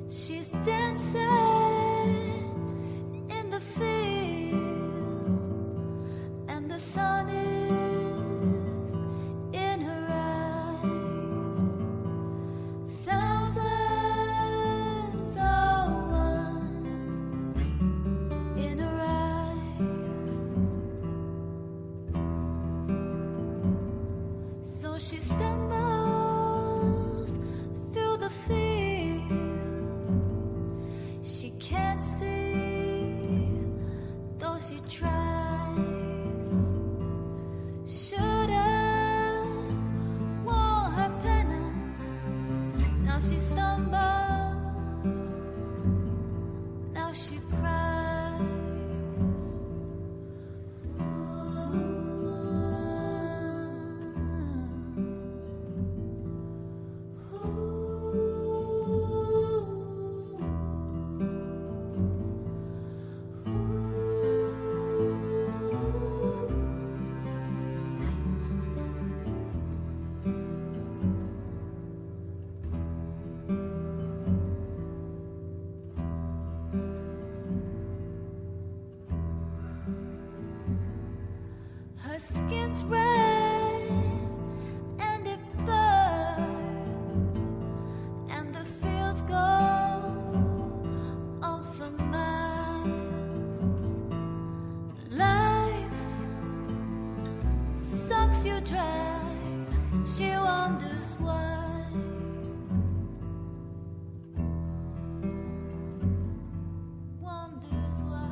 She's dancing in the field, and the sun is in her eyes. Thousands are one in her eyes. So she stumbles through the field. She can't see, though she tries. Should've worn her pennant. Now she stumbles. Now she cries. Her skin's red and it burns, and the fields go on for miles. Life sucks you dry. She wonders why. Wonders why.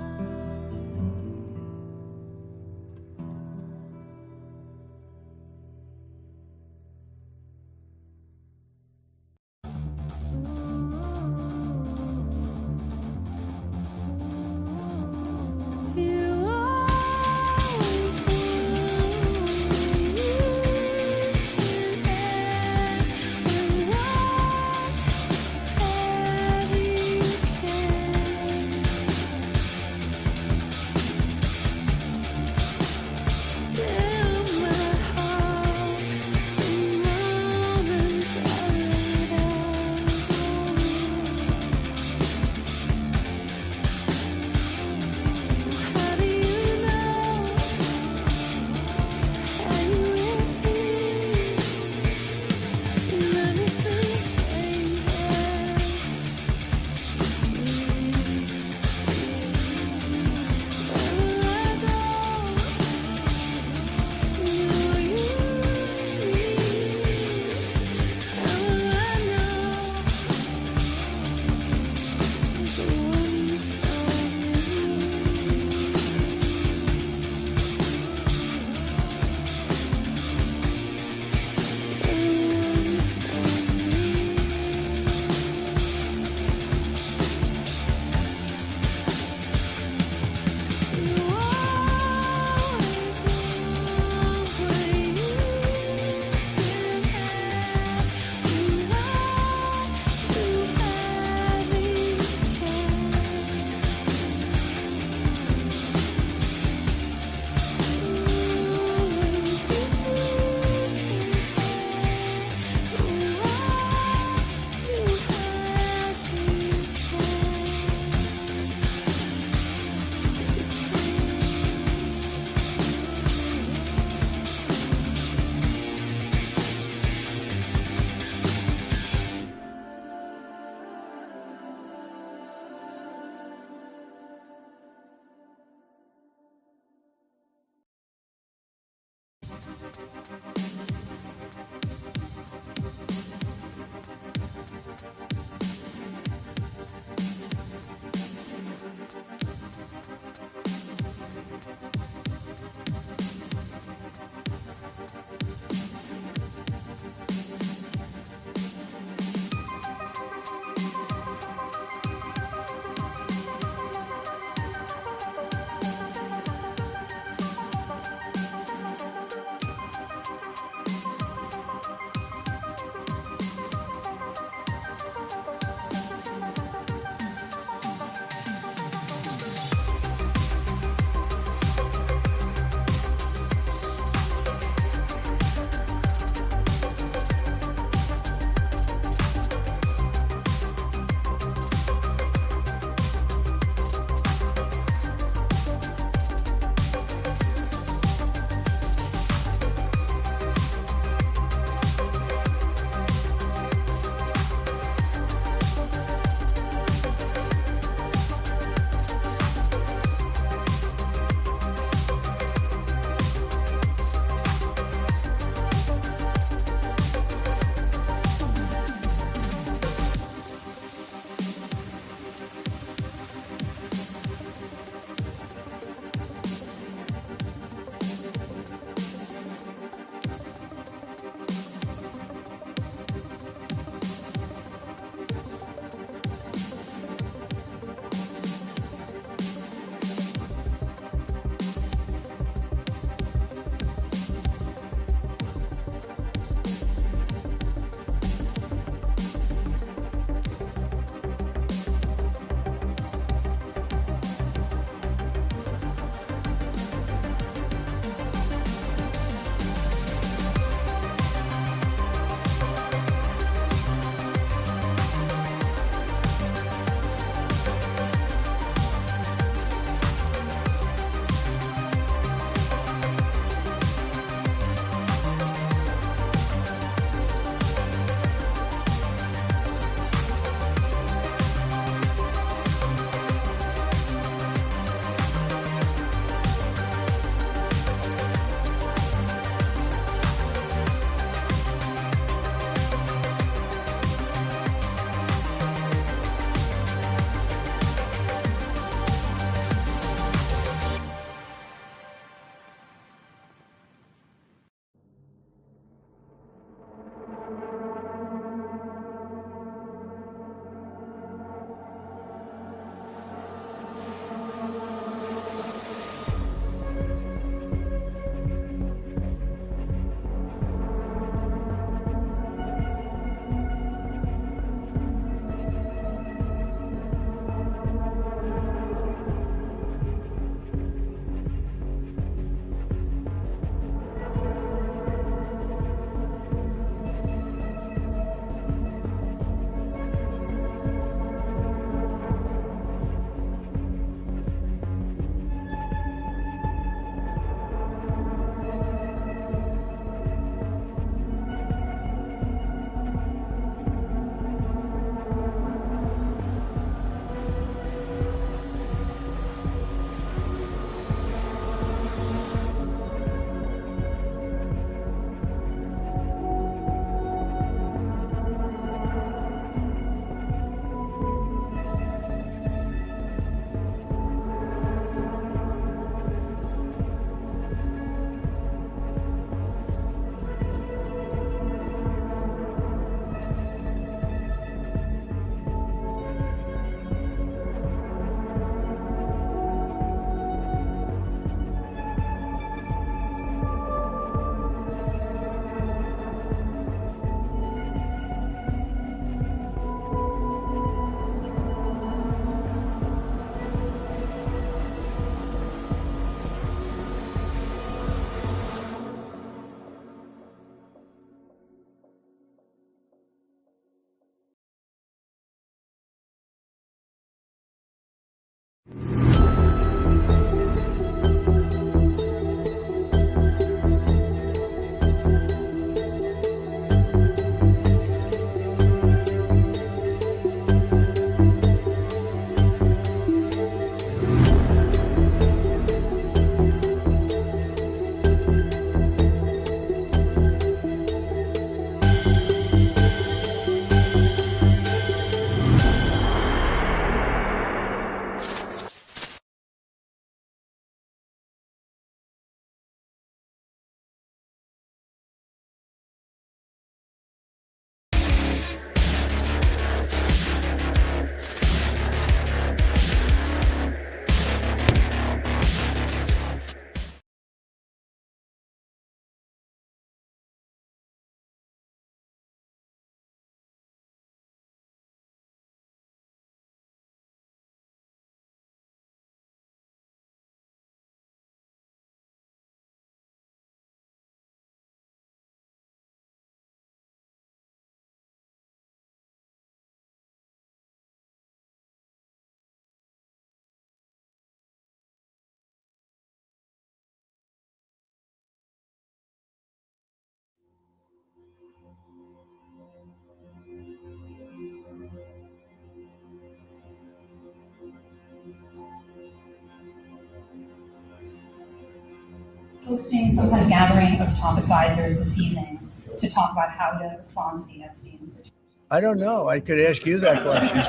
Hosting some kind of gathering of top advisors this evening to talk about how to respond to the Epstein situation? I don't know. I could ask you that question.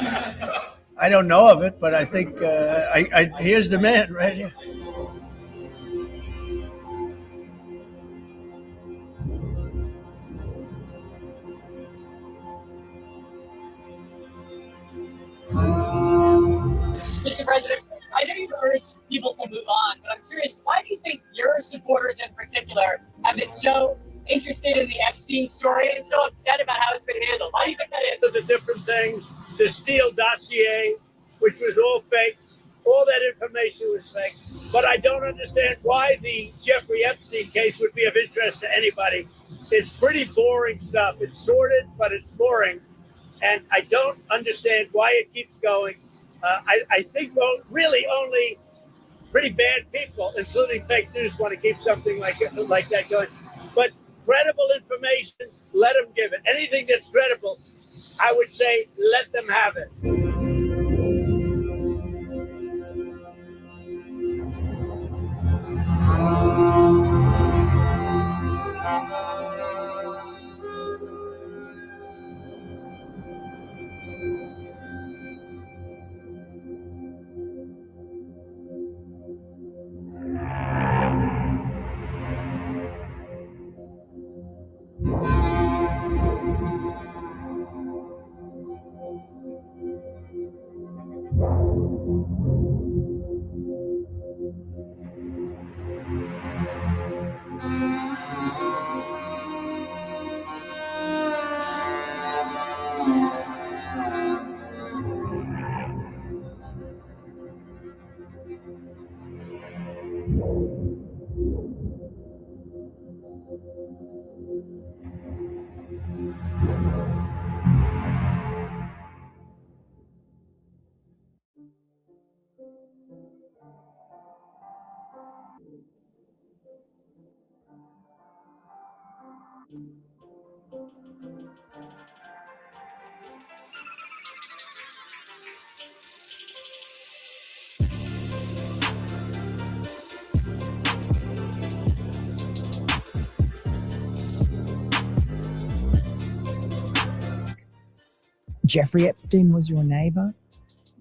I don't know of it, but I think here's the man right here. Mr. President, I know you've urged people to move on, but I'm curious, why do you think your supporters in particular have been so interested in the Epstein story and so upset about how it's been handled? Why do you think that is? So the different things, the Steele dossier, which was all fake, all that information was fake. But I don't understand why the Jeffrey Epstein case would be of interest to anybody. It's pretty boring stuff. It's sordid, but it's boring. And I don't understand why it keeps going. I think really only pretty bad people, including fake news, want to keep something like that going. But credible information, let them give it. Anything that's credible, I would say, let them have it. Jeffrey Epstein was your neighbour.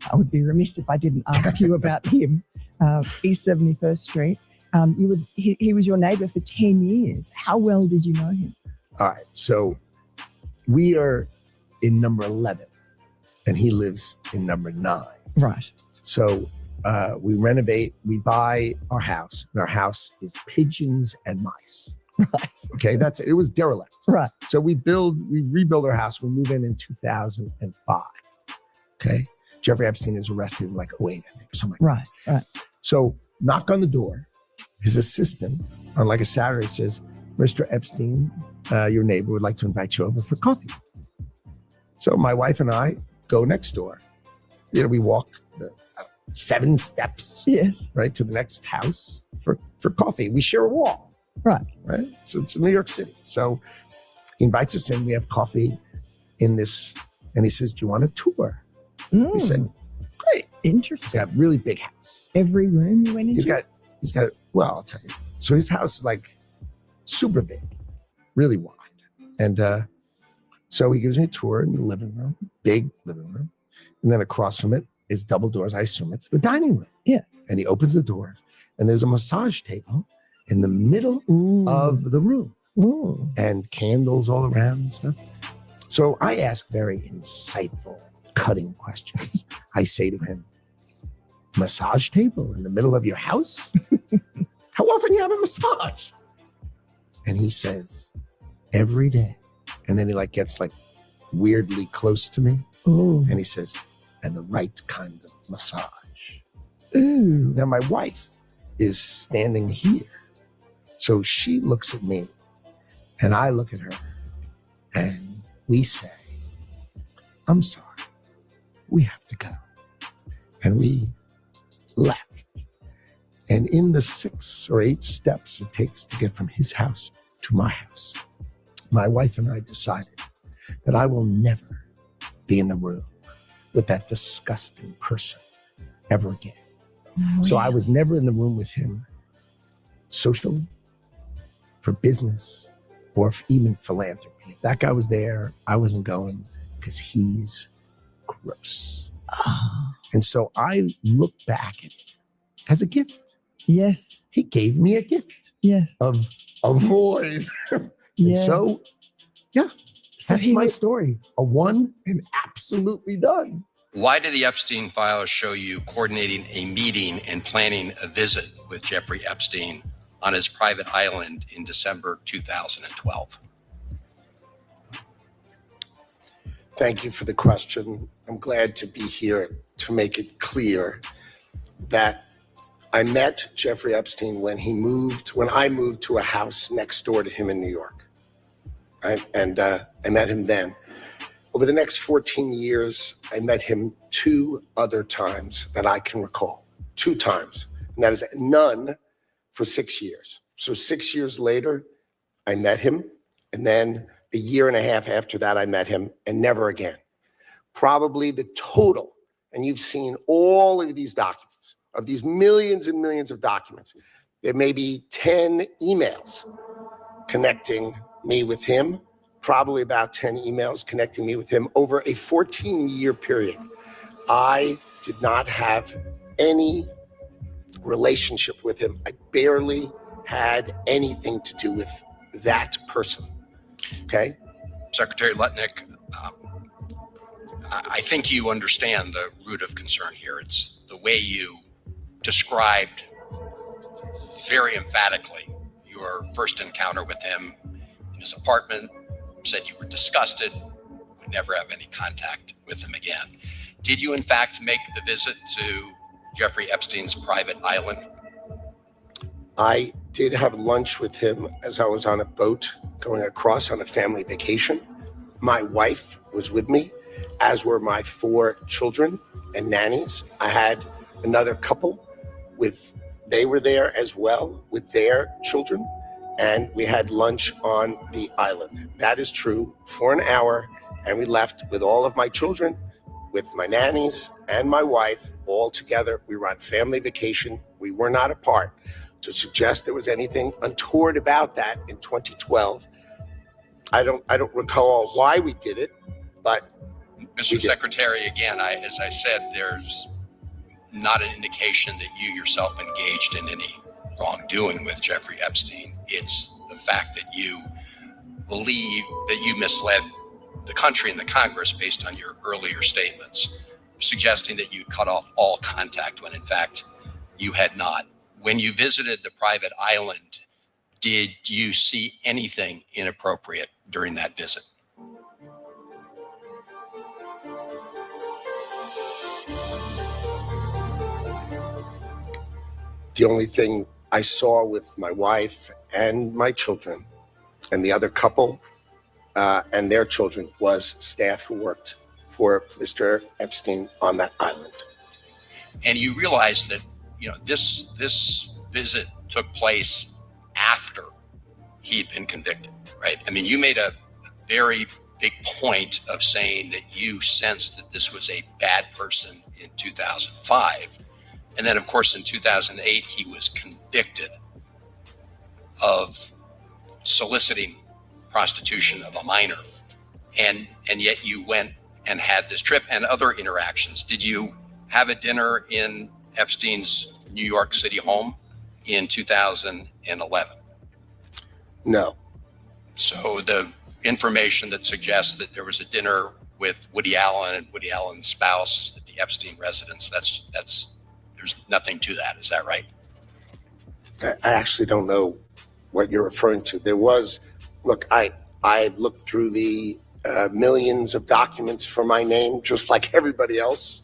I would be remiss if I didn't ask you about him. East 71st Street. He was your neighbour for 10 years. How well did you know him? All right. So we are in number 11 and he lives in number 9. Right. So we renovate, we buy our house, and our house is pigeons and mice. Right. Okay. That's it. It was derelict. Right. So we rebuild our house. We move in 2005. Okay. Jeffrey Epstein is arrested in like 08, I think, or something like Right. Right. So knock on the door. His assistant on like a Saturday says, Mr. Epstein, your neighbor would like to invite you over for coffee. So my wife and I go next door. We walk the 7 steps, Yes. right, to the next house for coffee. We share a wall. Right. Right. So it's in New York City. So he invites us in. We have coffee in this, and he says, do you want a tour? We said, great. He's Interesting. got a really big house. Every room you went into? He's got, well, I'll tell you. So his house is like super big, really wide. And so he gives me a tour in the living room, big living room. And then across from it is double doors. I assume it's the dining room. Yeah. And he opens the door and there's a massage table in the middle of the room. Ooh. And candles all around and stuff. So I ask very insightful, cutting questions. I say to him, massage table in the middle of your house? How often do you have a massage? And he says, every day. And then he gets weirdly close to me. Ooh. And he says, and the right kind of massage. Ooh. Now my wife is standing here. So she looks at me and I look at her and we say, I'm sorry, we have to go. And we left. And in the 6 or 8 steps it takes to get from his house to my house my wife and I decided that I will never be in the room with that disgusting person ever again. So I was never in the room with him socially, for business, or even philanthropy. If that guy was there, I wasn't going because he's gross. And so I look back at it as a gift. Yes. He gave me a gift Yes. of avoid. And so, yeah, that's my story. A one and absolutely done. Why did the Epstein files show you coordinating a meeting and planning a visit with Jeffrey Epstein on his private island in December 2012? Thank you for the question. I'm glad to be here to make it clear that I met Jeffrey Epstein when I moved to a house next door to him in New York, right? And I met him then. Over the next 14 years, I met him 2 other times that I can recall, 2 times. And that is none for 6 years. So 6 years later, I met him. And then a year and a half after that, I met him and never again. Probably the total, and you've seen all of these documents, of these millions and millions of documents, there may be 10 emails connecting me with him, probably about 10 emails connecting me with him over a 14-year period. I did not have any relationship with him. I barely had anything to do with that person, okay? Secretary Lutnick, I think you understand the root of concern here. It's the way you described very emphatically your first encounter with him in his apartment, said you were disgusted, would never have any contact with him again. Did you in fact make the visit to Jeffrey Epstein's private island? I did have lunch with him as I was on a boat going across on a family vacation. My wife was with me, as were my 4 children and nannies. I had another couple they were there as well with their children, and we had lunch on the island. That is true, for an hour, and we left with all of my children, with my nannies and my wife, all together. We were on family vacation. We were not apart. To suggest there was anything untoward about that in 2012, I don't recall why we did it, but Mr. Secretary, again, as I said, there's not an indication that you yourself engaged in any wrongdoing with Jeffrey Epstein. It's the fact that you believe that you misled the country and the Congress based on your earlier statements, suggesting that you cut off all contact when in fact you had not. When you visited the private island, did you see anything inappropriate during that visit? The only thing I saw with my wife and my children and the other couple and their children was staff who worked for Mr. Epstein on that island. And you realize that, this visit took place after he'd been convicted, right? I mean, you made a very big point of saying that you sensed that this was a bad person in 2005. And then, of course, in 2008, he was convicted of soliciting prostitution of a minor. And yet you went and had this trip and other interactions. Did you have a dinner in Epstein's New York City home in 2011? No. So the information that suggests that there was a dinner with Woody Allen and Woody Allen's spouse at the Epstein residence, that's there's nothing to that. Is that right? I actually don't know what you're referring to. There was, look, I looked through the millions of documents for my name, just like everybody else.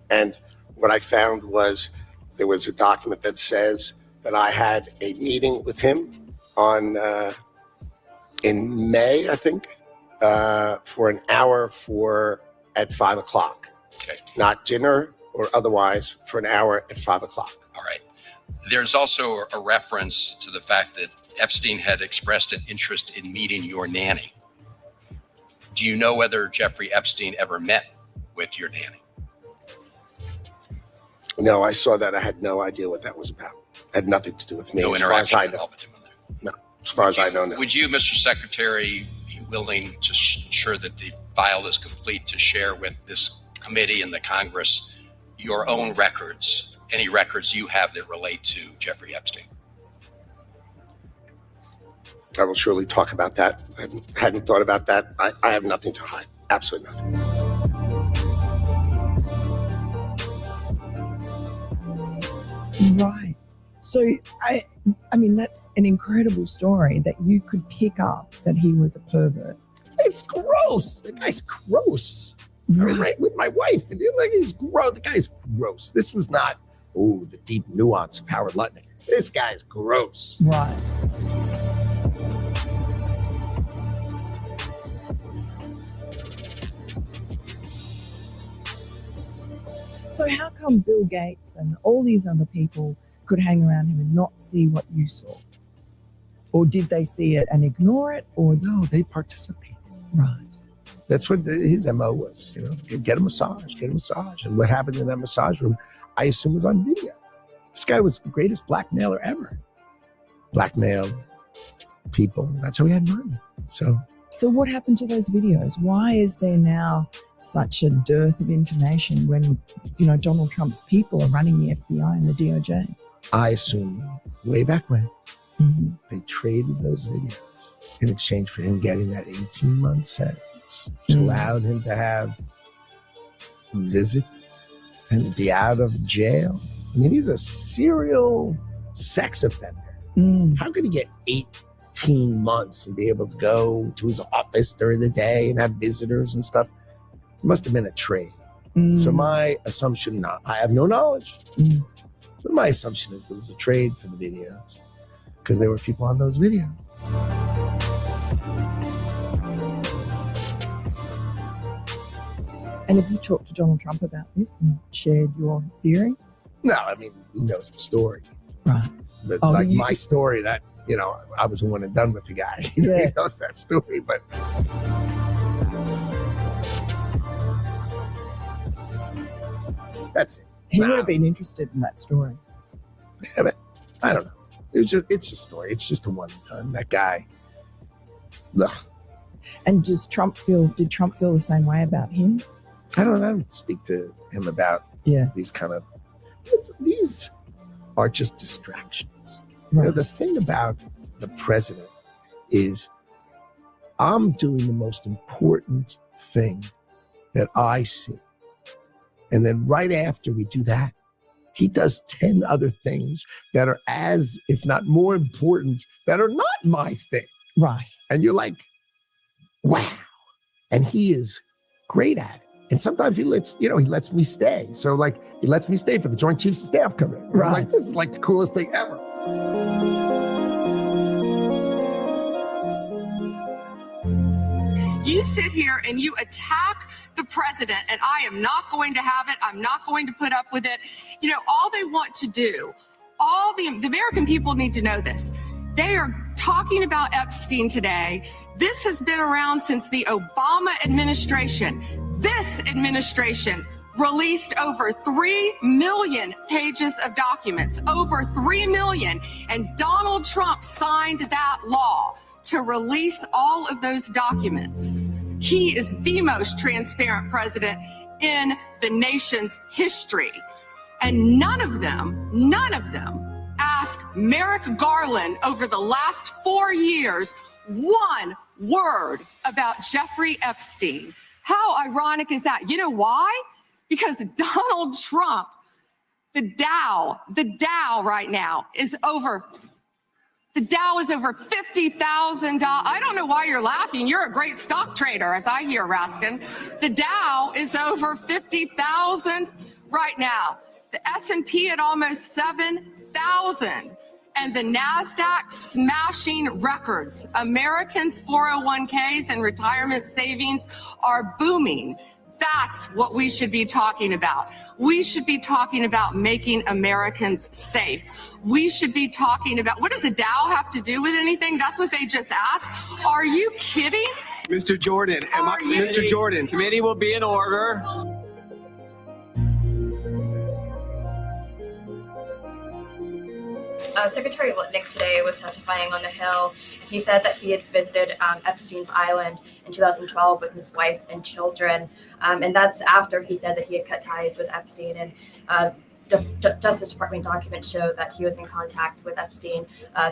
And what I found was there was a document that says that I had a meeting with him in May, I think, for an hour at 5 o'clock. Okay. Not dinner or otherwise, for an hour at 5 o'clock. All right. There's also a reference to the fact that Epstein had expressed an interest in meeting your nanny. Do you know whether Jeffrey Epstein ever met with your nanny? No, I saw that. I had no idea what that was about. It had nothing to do with me. No as far as interaction I at know. all between them. No, as far as I know, no. Would you, Mr. Secretary, be willing to ensure that the file is complete to share with this committee and the Congress your own records, any records you have that relate to Jeffrey Epstein? I will surely talk about that. I hadn't thought about that. I have nothing to hide. Absolutely nothing. Right. So, I mean, that's an incredible story that you could pick up that he was a pervert. It's gross. The guy's gross. Right with my wife. And like, he's gross. The guy's gross. This was not, the deep nuance of Howard Lutnick. This guy's gross. Right. So how come Bill Gates and all these other people could hang around him and not see what you saw? Or did they see it and ignore it? Or No, they participated. right. That's what his MO was, get a massage. And what happened in that massage room, I assume, was on video. This guy was the greatest blackmailer ever. Blackmailed people. That's how he had money. So what happened to those videos? Why is there now such a dearth of information when, Donald Trump's people are running the FBI and the DOJ? I assume way back when, Mm-hmm. they traded those videos in exchange for him getting that 18-month sentence, which allowed him to have visits and be out of jail. I mean, he's a serial sex offender. How could he get 18 months and be able to go to his office during the day and have visitors and stuff? It must have been a trade. So my assumption, I have no knowledge, but my assumption is there was a trade for the videos because there were people on those videos. And have you talked to Donald Trump about this and shared your theory? No, I mean, he knows the story. Right. But Oh, my story, that, I was one and done with the guy. He knows that story, but that's it. He would have been interested in that story. Yeah, but I don't know. It's a story. It's just a one and done. That guy. Ugh. And did Trump feel the same way about him? I don't speak to him about these kind of, these are just distractions. Right. The thing about the president is I'm doing the most important thing that I see. And then right after we do that, he does 10 other things that are as, if not more important, that are not my thing. Right. And you're like, wow. And he is great at it. And sometimes he lets me stay. So he lets me stay for the Joint Chiefs of Staff coming. Right. This is the coolest thing ever. You sit here and you attack the president, and I am not going to have it. I'm not going to put up with it. All they want to do, all the American people need to know this. They are talking about Epstein today. This has been around since the Obama administration. This administration released over 3 million pages of documents, over 3 million. And Donald Trump signed that law to release all of those documents. He is the most transparent president in the nation's history. And none of them asked Merrick Garland over the last 4 years one word about Jeffrey Epstein. How ironic is that? You know why? Because Donald Trump, the Dow right now is over. The Dow is over $50,000. I don't know why you're laughing. You're a great stock trader, as I hear, Raskin. The Dow is over 50,000 right now. The S&P at almost 7,000. And the NASDAQ smashing records. Americans' 401ks and retirement savings are booming. That's what we should be talking about. We should be talking about making Americans safe. We should be talking about, what does a Dow have to do with anything? That's what they just asked. Are you kidding? Mr. Jordan, Mr. Jordan. Committee will be in order. Secretary Lutnick today was testifying on the Hill. He said that he had visited Epstein's Island in 2012 with his wife and children. And that's after he said that he had cut ties with Epstein. And Justice Department documents show that he was in contact with Epstein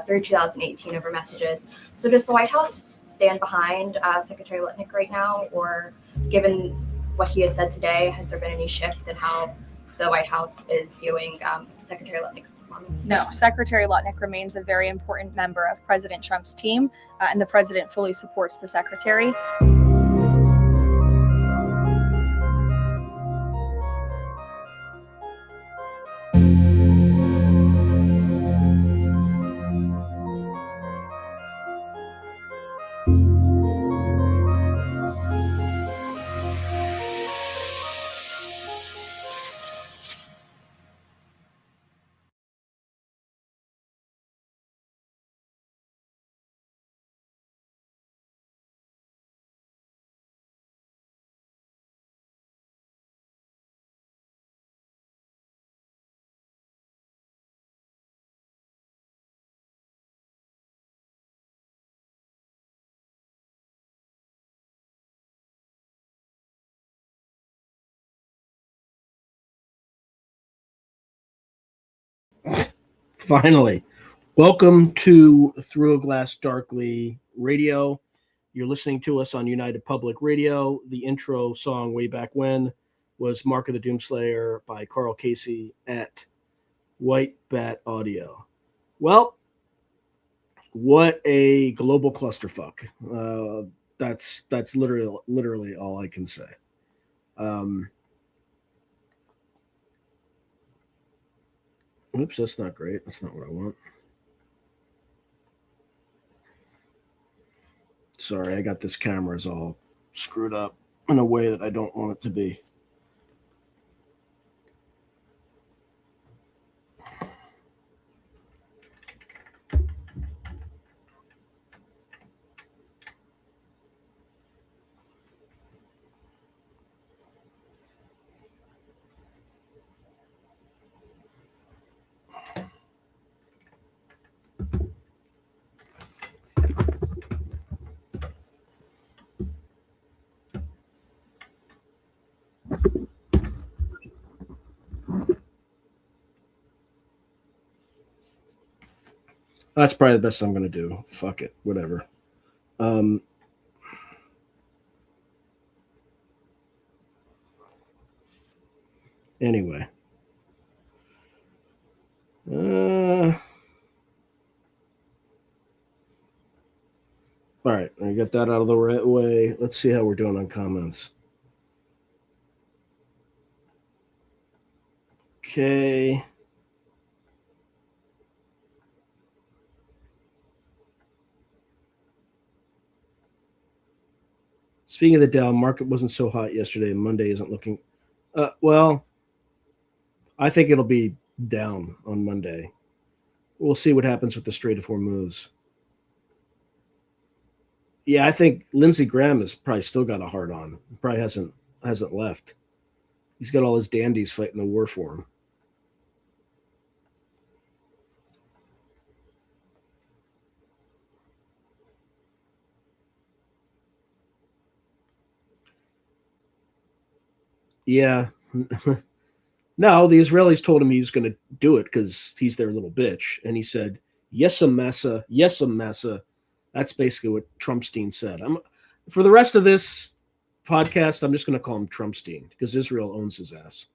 through 2018 over messages. So does the White House stand behind Secretary Lutnick right now? Or given what he has said today, has there been any shift in how the White House is viewing Secretary Lutnick's performance? No, Secretary Lutnick remains a very important member of President Trump's team, and the president fully supports the secretary. Finally, welcome to Through a Glass Darkly Radio. You're listening to us on United Public Radio. The intro song way back when was Mark of the Doomslayer by Karl Casey at White Bat Audio. Well, what a global clusterfuck. That's literally all I can say. Oops, that's not great. That's not what I want. Sorry, I got this camera's all screwed up in a way that I don't want it to be. That's probably the best I'm going to do. Fuck it. Whatever. Anyway. All right. I got that out of the right way. Let's see how we're doing on comments. Okay. Speaking of the Dow, market wasn't so hot yesterday. Monday isn't looking. Well, I think it'll be down on Monday. We'll see what happens with the Strait of Hormuz. Yeah, I think Lindsey Graham has probably still got a hard on. Probably hasn't left. He's got all his dandies fighting the war for him. Yeah. No, the Israelis told him he was going to do it because he's their little bitch. And he said, "Yes'm massa, yes'm massa." That's basically what Trumpstein said. For the rest of this podcast, I'm just going to call him Trumpstein because Israel owns his ass.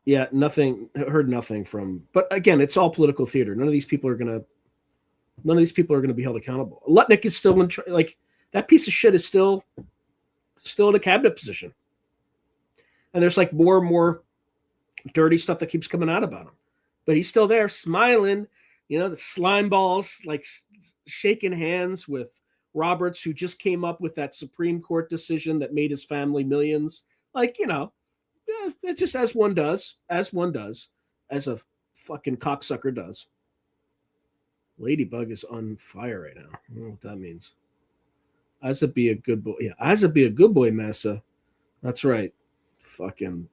Yeah, heard nothing from, but again, it's all political theater. None of these people are going to be held accountable. Lutnick is still like that piece of shit is still in a cabinet position. And there's like more and more dirty stuff that keeps coming out about him, but he's still there smiling, the slime balls, like shaking hands with Roberts, who just came up with that Supreme Court decision that made his family millions. Like, it just as one does, as a fucking cocksucker does. Ladybug is on fire right now. I don't know what that means. As it be a good boy. Yeah, as it be a good boy, Massa. That's right. Fucking.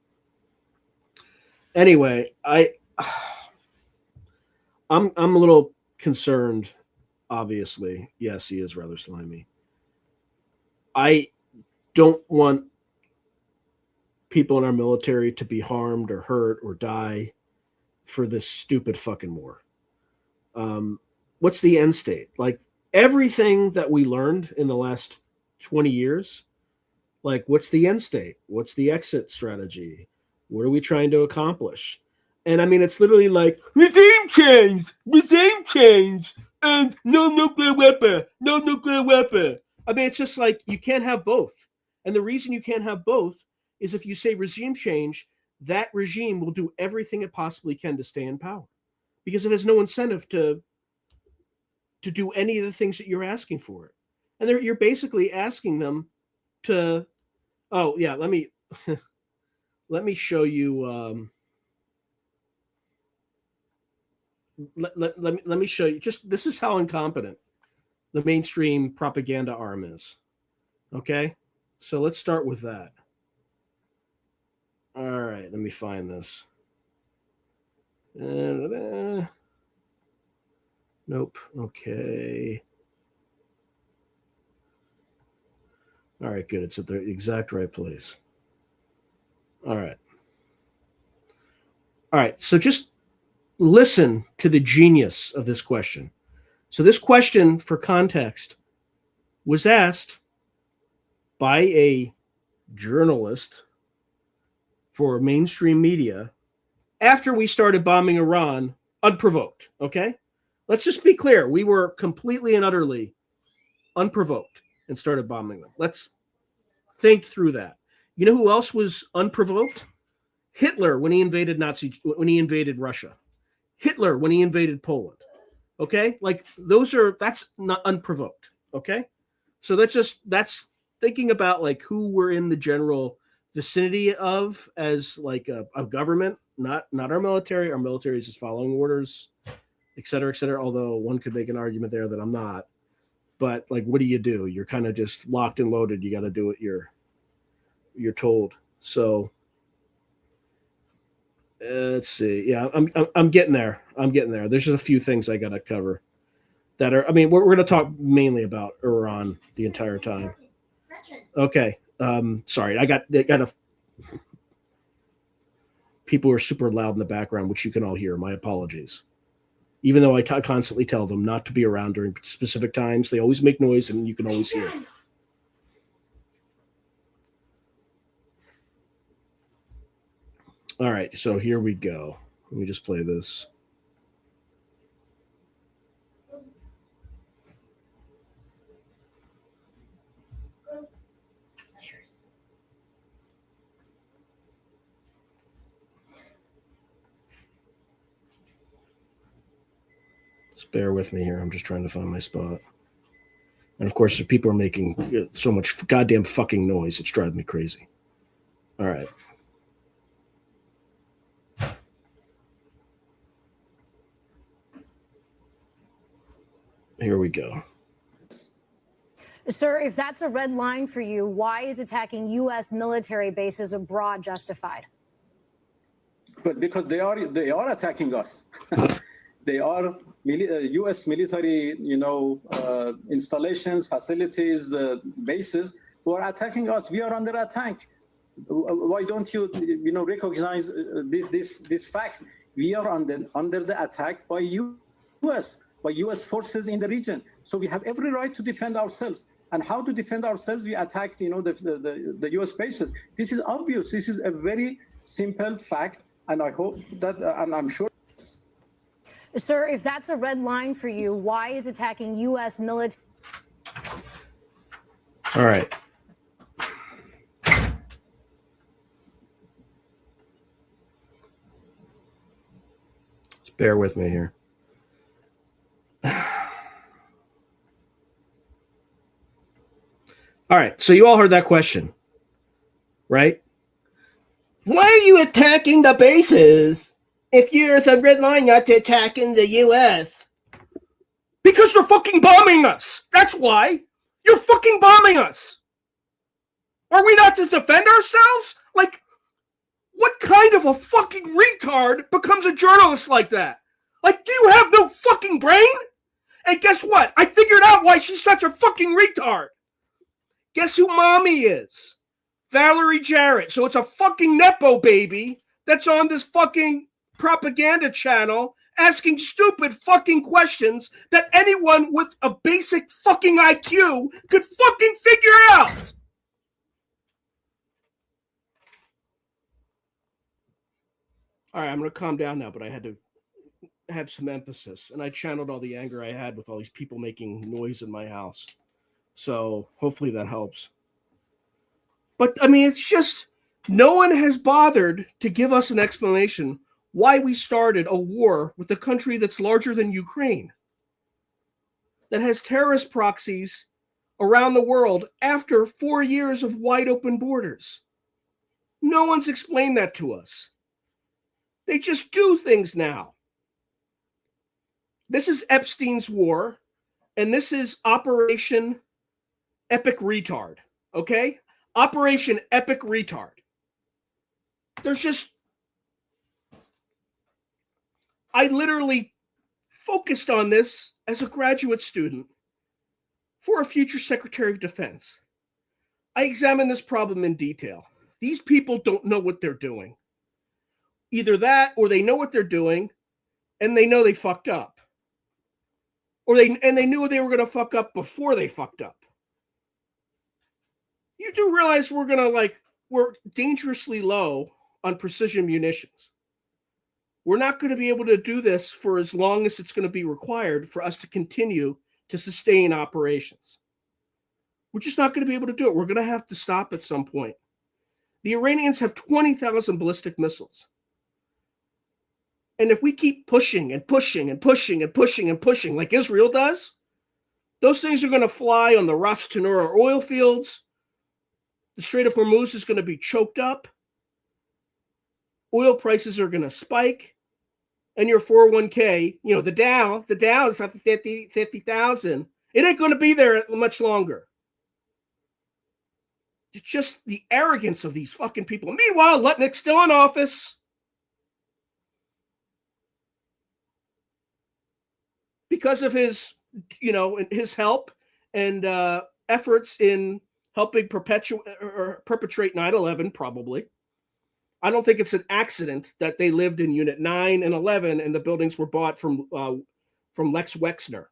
Anyway, I'm a little concerned, obviously. Yes, he is rather slimy. I don't want people in our military to be harmed or hurt or die for this stupid fucking war. What's the end state? Like, everything that we learned in the last 20 years, like, what's the end state? What's the exit strategy? What are we trying to accomplish? And I mean, it's literally like, regime change, and no nuclear weapon. I mean, it's just like, you can't have both. And the reason you can't have both is if you say regime change, that regime will do everything it possibly can to stay in power, because it has no incentive to do any of the things that you're asking for. And you're basically asking them to, oh yeah, let me show you, let me show you, just, this is how incompetent the mainstream propaganda arm is. Okay. So let's start with that. All right. Let me find this. Nope. Okay. All right, good. It's at the exact right place. All right. So just listen to the genius of this question. So this question, for context, was asked by a journalist for mainstream media after we started bombing Iran unprovoked. Okay? Let's just be clear. We were completely and utterly unprovoked and started bombing them. Let's think through that. You know who else was unprovoked? Hitler when he invaded Russia. Hitler when he invaded Poland. Okay? Like, that's not unprovoked. Okay? So that's thinking about like who we're in the general vicinity of as like a government, not our military. Our military is just following orders, et cetera, although one could make an argument there that I'm not. But like, what do? You're kind of just locked and loaded. You got to do what you're told. So let's see. Yeah, I'm getting there. There's just a few things I got to cover that are, I mean, we're going to talk mainly about Iran the entire time. Okay. Sorry. I got people are super loud in the background, which you can all hear. My apologies. Even though I constantly tell them not to be around during specific times, they always make noise and you can always hear. All right, so here we go. Let me just play this. Just bear with me here. I'm just trying to find my spot. And of course, if people are making so much goddamn fucking noise, it's driving me crazy. All right. Here we go. Sir, if that's a red line for you, why is attacking U.S. military bases abroad justified? But because they are attacking us. They are U.S. military, installations, facilities, bases who are attacking us. We are under attack. Why don't you, recognize this fact? We are under the attack by U.S. by U.S. forces in the region. So we have every right to defend ourselves. And how to defend ourselves? We attacked, the U.S. bases. This is obvious. This is a very simple fact, and I hope that, and I'm sure. Sir, if that's a red line for you, why is attacking U.S. military? All right. Just bear with me here. All right. So you all heard that question, right? Why are you attacking the bases if there's a red line not to attack in the U.S.? Because you're fucking bombing us. That's why. You're fucking bombing us. Are we not to defend ourselves? Like, what kind of a fucking retard becomes a journalist like that? Like, do you have no fucking brain? And guess what? I figured out why she's such a fucking retard. Guess who mommy is? Valerie Jarrett. So it's a fucking Nepo baby that's on this fucking propaganda channel asking stupid fucking questions that anyone with a basic fucking IQ could fucking figure out. All right, I'm going to calm down now, but I had to have some emphasis, and I channeled all the anger I had with all these people making noise in my house. So hopefully that helps. But, I mean, it's just no one has bothered to give us an explanation why we started a war with a country that's larger than Ukraine, that has terrorist proxies around the world after 4 years of wide open borders. No one's explained that to us. They just do things now. This is Epstein's war, and this is Operation Epic Retard, okay? Operation Epic Retard. There's just... I literally focused on this as a graduate student for a future Secretary of Defense. I examined this problem in detail. These people don't know what they're doing. Either that, or they know what they're doing, and they know they fucked up. Or they knew they were going to fuck up before they fucked up. You do realize we're dangerously low on precision munitions. We're not going to be able to do this for as long as it's going to be required for us to continue to sustain operations. We're just not going to be able to do it. We're going to have to stop at some point. The Iranians have 20,000 ballistic missiles. And if we keep pushing and pushing and pushing and pushing and pushing like Israel does, those things are going to fly on the Ras Tanura oil fields. The Strait of Hormuz is going to be choked up. Oil prices are going to spike. And your 401k, the Dow is up to 50,000. It ain't going to be there much longer. It's just the arrogance of these fucking people. Meanwhile, Lutnick's still in office. Because of his help and efforts in helping perpetrate 9/11, probably. I don't think it's an accident that they lived in Unit 9 and 11 and the buildings were bought from Lex Wexner.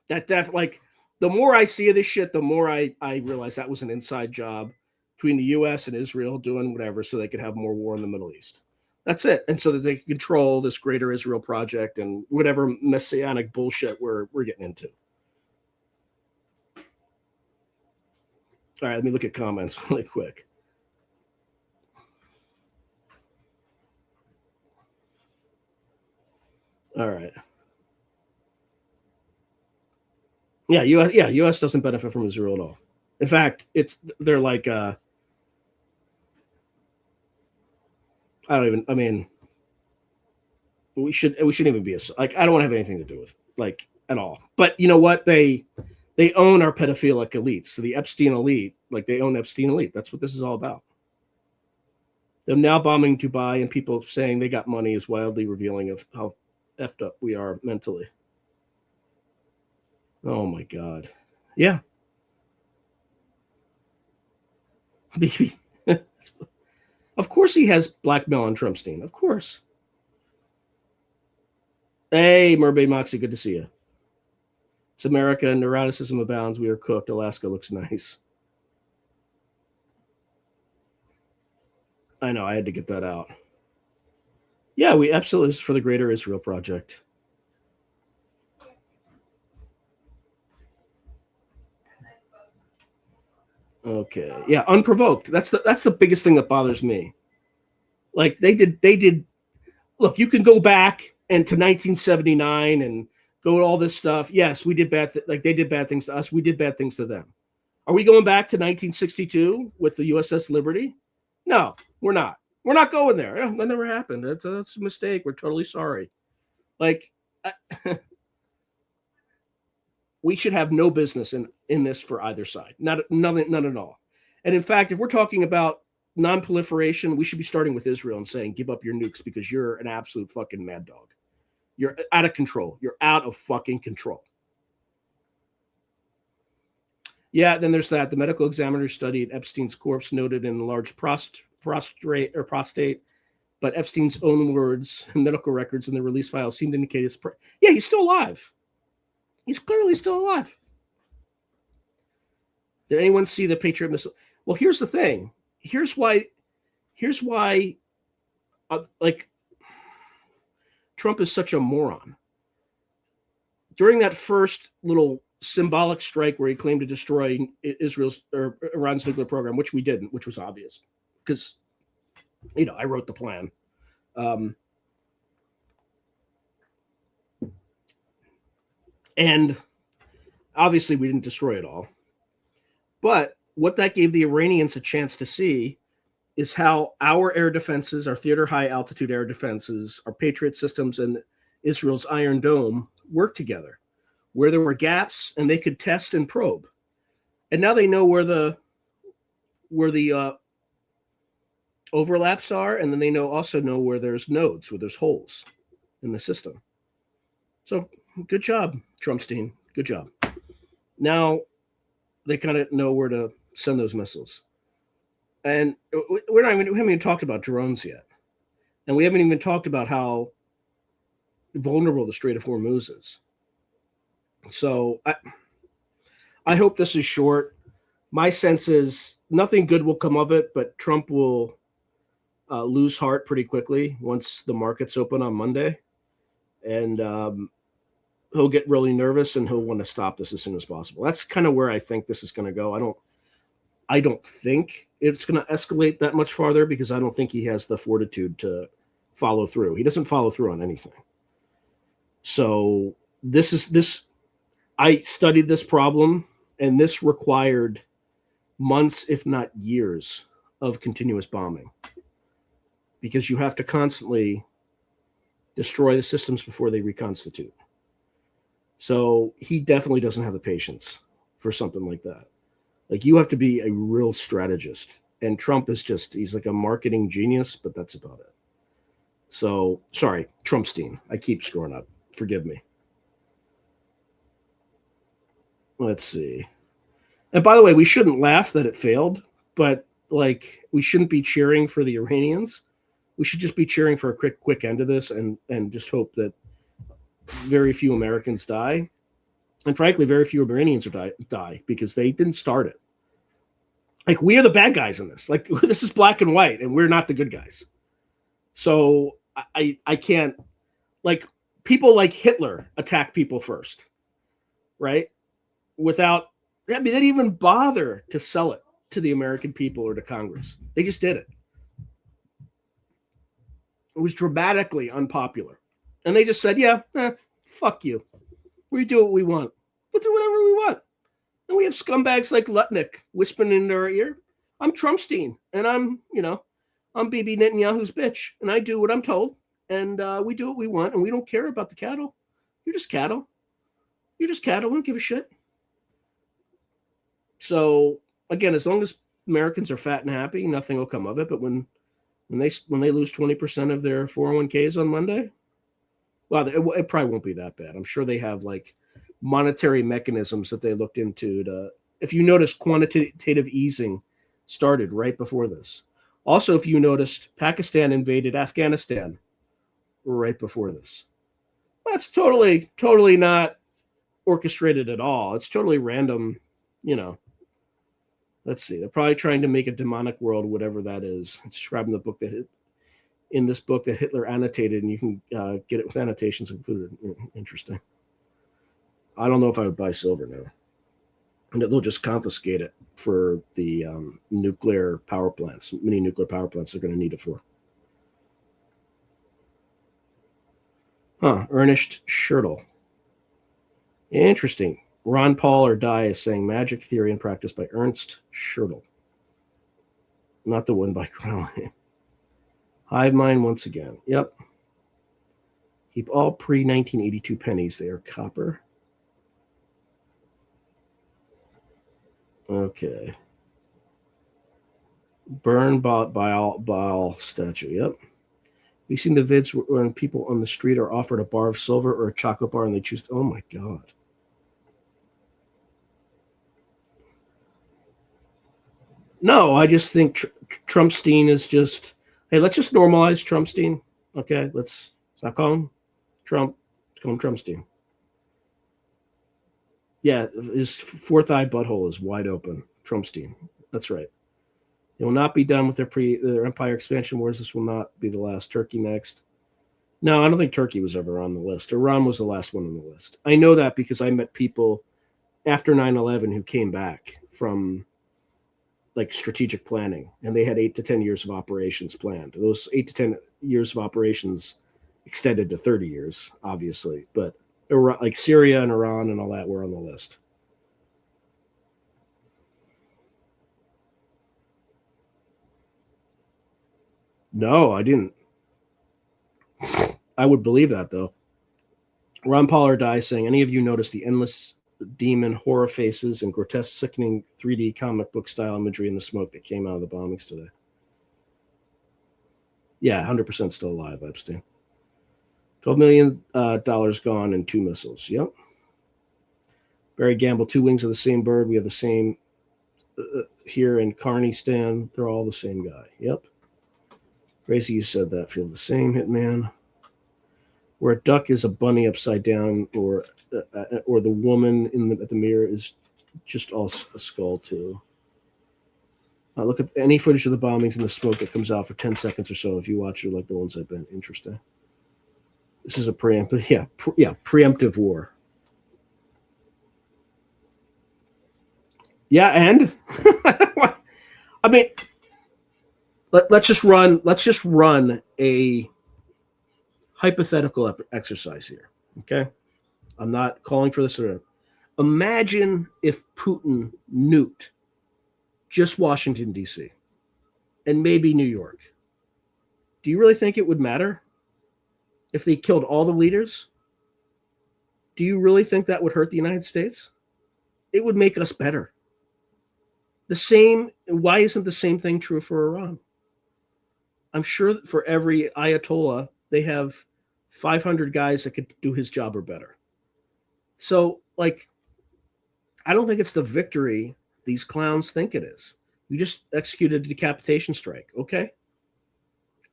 The more I see of this shit, the more I realize that was an inside job between the U.S. and Israel doing whatever so they could have more war in the Middle East. That's it. And so that they can control this greater Israel project and whatever messianic bullshit we're getting into. All right, let me look at comments really quick. All right. Yeah, US doesn't benefit from Israel at all. In fact, they're like we shouldn't even be I don't want to have anything to do with at all. But you know what? They own our pedophilic elites. So the Epstein elite, they own Epstein elite. That's what this is all about. Them now bombing Dubai and people saying they got money is wildly revealing of how effed up we are mentally. Oh my God. Yeah. Baby. Of course he has blackmail on Trumpstein. Of course. Hey, Mermaid Moxie, good to see you. It's America. Neuroticism abounds. We are cooked. Alaska looks nice. I know. I had to get that out. Yeah, we absolutely. This is for the Greater Israel Project. Okay. Yeah, unprovoked. That's the biggest thing that bothers me. They did. Look, you can go back into 1979 and go with all this stuff. Yes, we did like they did bad things to us. We did bad things to them. Are we going back to 1962 with the USS Liberty? No, we're not. We're not going there. That never happened. That's a mistake. We're totally sorry. Like, we should have no business in this for either side. None at all. And in fact, if we're talking about non-proliferation, we should be starting with Israel and saying, give up your nukes because you're an absolute fucking mad dog. You're out of control. You're out of fucking control. Yeah, then there's that. The medical examiner studied Epstein's corpse, noted in a large prostate, but Epstein's own words and medical records in the release file seem to indicate he's still alive. He's clearly still alive. Did anyone see the Patriot missile? Well, here's the thing. Here's why like Trump is such a moron. During that first little symbolic strike where he claimed to destroy Israel's or Iran's nuclear program, which we didn't, which was obvious because, I wrote the plan. And obviously we didn't destroy it all. But what that gave the Iranians a chance to see is how our air defenses, our theater high altitude air defenses, our Patriot systems, and Israel's Iron Dome work together, where there were gaps and they could test and probe. And now they know where the overlaps are, and then they also know where there's nodes, where there's holes in the system. So good job, Trumpstein. Good job. Now they kind of know where to send those missiles. And we haven't even talked about drones yet. And we haven't even talked about how vulnerable the Strait of Hormuz is. So I hope this is short. My sense is nothing good will come of it, but Trump will lose heart pretty quickly once the markets open on Monday. And he'll get really nervous and he'll want to stop this as soon as possible. That's kind of where I think this is going to go. I don't think it's going to escalate that much farther because I don't think he has the fortitude to follow through. He doesn't follow through on anything. So I studied this problem, and this required months, if not years, of continuous bombing because you have to constantly destroy the systems before they reconstitute. So he definitely doesn't have the patience for something like that. Like, you have to be a real strategist. And Trump is he's like a marketing genius, but that's about it. So, sorry, Trumpstein. I keep screwing up. Forgive me. Let's see. And by the way, we shouldn't laugh that it failed, but we shouldn't be cheering for the Iranians. We should just be cheering for a quick end to this and just hope that very few Americans die. And frankly, very few Iranians die because they didn't start it. Like, we are the bad guys in this. Like, this is black and white, and we're not the good guys. So I can't, people like Hitler attack people first, right? They didn't even bother to sell it to the American people or to Congress. They just did it. It was dramatically unpopular. And they just said, fuck you. We do what we want. We'll do whatever we want. And we have scumbags like Lutnick whispering into our ear, I'm Trumpstein, and I'm Bibi Netanyahu's bitch, and I do what I'm told, and we do what we want, and we don't care about the cattle. You're just cattle. We don't give a shit. So, again, as long as Americans are fat and happy, nothing will come of it. But when they lose 20% of their 401ks on Monday, well, it probably won't be that bad. I'm sure they have monetary mechanisms that they looked into. If you notice, quantitative easing started right before this. Also, if you noticed, Pakistan invaded Afghanistan right before this. That's totally not orchestrated at all. It's totally random, Let's see. They're probably trying to make a demonic world, whatever that is. It's described in this book that Hitler annotated, and you can get it with annotations included. Interesting. I don't know if I would buy silver now. And they'll just confiscate it for the nuclear power plants, mini nuclear power plants they're going to need it for. Ernest Schertl. Interesting. Ron Paul or Die is saying Magic Theory in Practice by Ernst Schertl. Not the one by Crowley. Hive Mind once again. Yep. Keep all pre-1982 pennies. They are copper. Okay. Burn Baal statue. Yep. We've seen the vids when people on the street are offered a bar of silver or a chocolate bar and they choose. Oh my God. No, I just think Trumpstein is just, hey, let's just normalize Trumpstein. Okay, let's not call him Trump, call him Trumpstein. Yeah, his fourth eye butthole is wide open. Trumpstein. That's right. They will not be done with their empire expansion wars. This will not be the last. Turkey next. No, I don't think Turkey was ever on the list. Iran was the last one on the list. I know that because I met people after 9/11 who came back from like strategic planning, and they had 8 to 10 years of operations planned. Those 8 to 10 years of operations extended to 30 years, obviously, but like Syria and Iran and all that were on the list. No, I didn't. I would believe that, though. Ron Paul or Die saying, any of you notice the endless demon horror faces and grotesque, sickening 3D comic book style imagery in the smoke that came out of the bombings today? Yeah, 100% still alive, Epstein. $12 million gone and 2 missiles. Yep. Barry Gamble, 2 wings of the same bird. We have the same here in Carney Stan. They're all the same guy. Yep. Crazy you said that. Feel the same, Hitman. Where a duck is a bunny upside down, or the woman at the mirror is just all a skull too. Look at any footage of the bombings and the smoke that comes out for 10 seconds or so. If you watch it like the ones I've been. Interesting. This is a preemptive, preemptive war. Yeah, and I mean, let's just run a hypothetical exercise here. Okay, I'm not calling for this. Imagine if Putin nuked just Washington, D.C. and maybe New York. Do you really think it would matter if they killed all the leaders? Do you really think that would hurt the United States? It would make us better. The same. Why isn't the same thing true for Iran? I'm sure that for every Ayatollah, they have 500 guys that could do his job or better. So, like, I don't think it's the victory these clowns think it is. You just executed a decapitation strike, okay?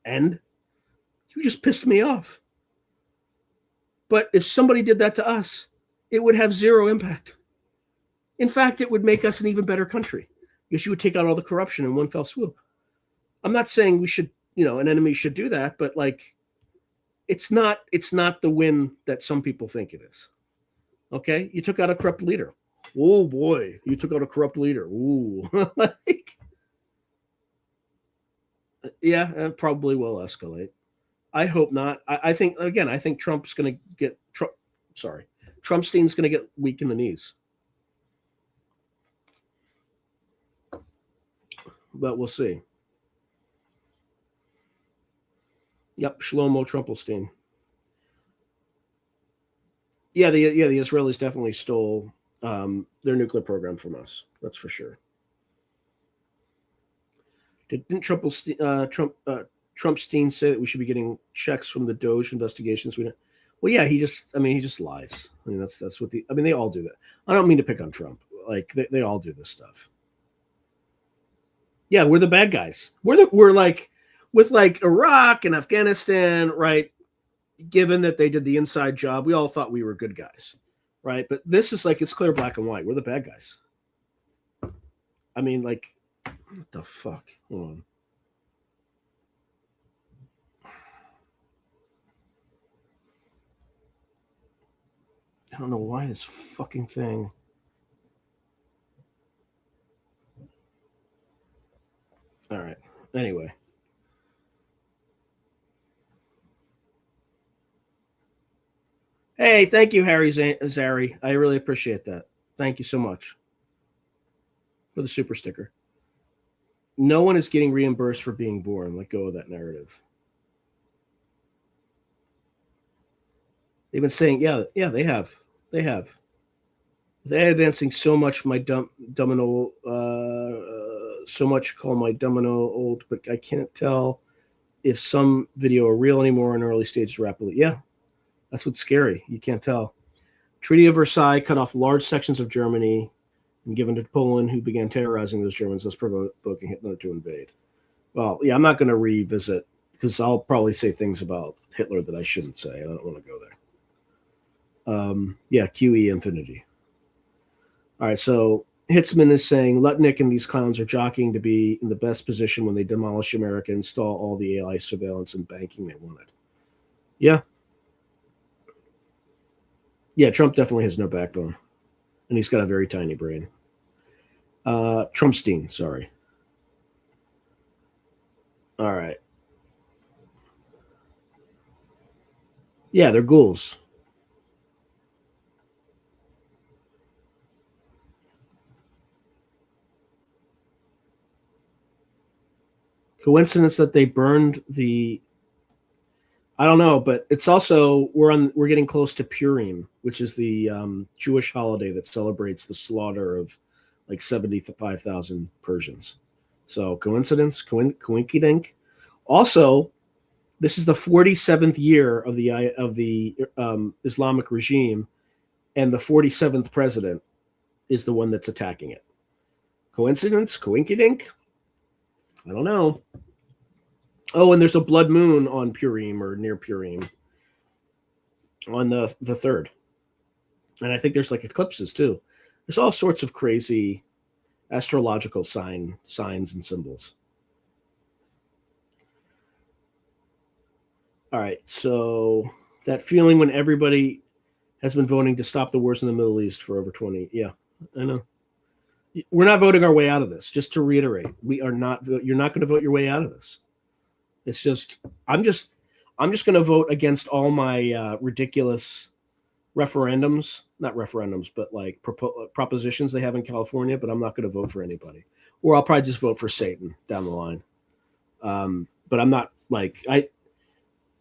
And you just pissed me off. But if somebody did that to us, it would have zero impact. In fact, it would make us an even better country because you would take out all the corruption in one fell swoop. I'm not saying we should, an enemy should do that, but like, it's not the win that some people think it is. Okay? You took out a corrupt leader. Oh boy, you took out a corrupt leader. Ooh. Yeah, it probably will escalate. I hope not. I think Trump's going to get Trumpstein's going to get weak in the knees. But we'll see. Yep, Shlomo Trumpelstein. Yeah, the Israelis definitely stole their nuclear program from us. That's for sure. Didn't Trumpstein say that we should be getting checks from the Doge investigations? Well, yeah, he just lies. I mean, that's what they all do that. I don't mean to pick on Trump. Like they all do this stuff. Yeah, we're the bad guys. We're like with like Iraq and Afghanistan, right? Given that they did the inside job, we all thought we were good guys, right? But this is like, it's clear black and white. We're the bad guys. I mean, like, what the fuck? Hold on. I don't know why this fucking thing. All right. Anyway. Hey, thank you, Harry Zari. I really appreciate that. Thank you so much for the super sticker. No one is getting reimbursed for being born. Let go of that narrative. They've been saying, yeah, they have. They're advancing so much my domino, so much call my domino old, but I can't tell if some video are real anymore in early stages rapidly. Yeah, that's what's scary. You can't tell. Treaty of Versailles cut off large sections of Germany and given to Poland, who began terrorizing those Germans, thus provoking Hitler to invade. Well, yeah, I'm not going to revisit because I'll probably say things about Hitler that I shouldn't say. I don't want to go there. Yeah, QE infinity. All right, so Hitzman is saying Lutnick and these clowns are jockeying to be in the best position when they demolish America, install all the AI surveillance and banking they wanted. Yeah. Yeah, Trump definitely has no backbone. And he's got a very tiny brain. Trumpstein, sorry. All right. Yeah, they're ghouls. Coincidence that they burned the... I don't know, but it's also we're getting close to Purim, which is the Jewish holiday that celebrates the slaughter of like 75,000 Persians. So coincidence, coinkydink. Also, this is the 47th year of the Islamic regime, and the 47th president is the one that's attacking it. Coincidence, coinkydink. I don't know. Oh, and there's a blood moon on Purim or near Purim on the 3rd. And I think there's like eclipses too. There's all sorts of crazy astrological signs and symbols. All right, so that feeling when everybody has been voting to stop the wars in the Middle East for over 20. Yeah, I know. We're not voting our way out of this. Just to reiterate, we are not. You're not going to vote your way out of this. It's just I'm just going to vote against all my ridiculous referendums, not referendums, but like propositions they have in California. But I'm not going to vote for anybody, or I'll probably just vote for Satan down the line. But I'm not like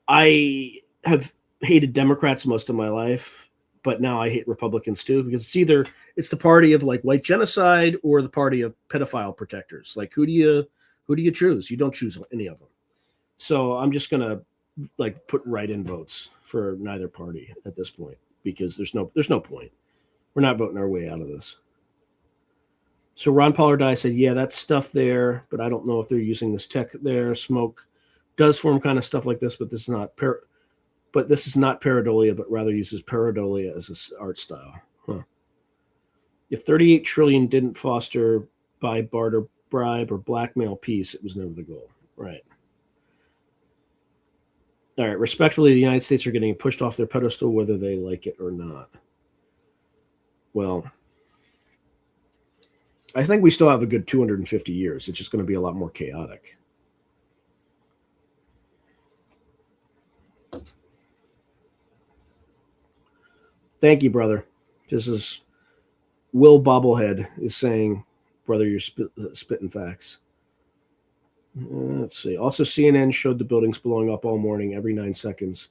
I have hated Democrats most of my life, but now I hate Republicans too, because it's the party of like white genocide or the party of pedophile protectors. Like who do you choose? You don't choose any of them. So I'm just gonna like put write-in votes for neither party at this point because there's no point. We're not voting our way out of this. So Ron Pollardai said, yeah, that's stuff there, but I don't know if they're using this tech there. Smoke does form kind of stuff like this, but this is not pareidolia, but rather uses pareidolia as an art style. Huh. If 38 trillion didn't foster by barter, bribe, or blackmail peace, it was never the goal. Right. All right. Respectfully, the United States are getting pushed off their pedestal, whether they like it or not. Well, I think we still have a good 250 years. It's just going to be a lot more chaotic. Thank you, brother. This is Will Bobblehead is saying, brother, you're spitting facts. Let's see. Also, CNN showed the buildings blowing up all morning, every 9 seconds.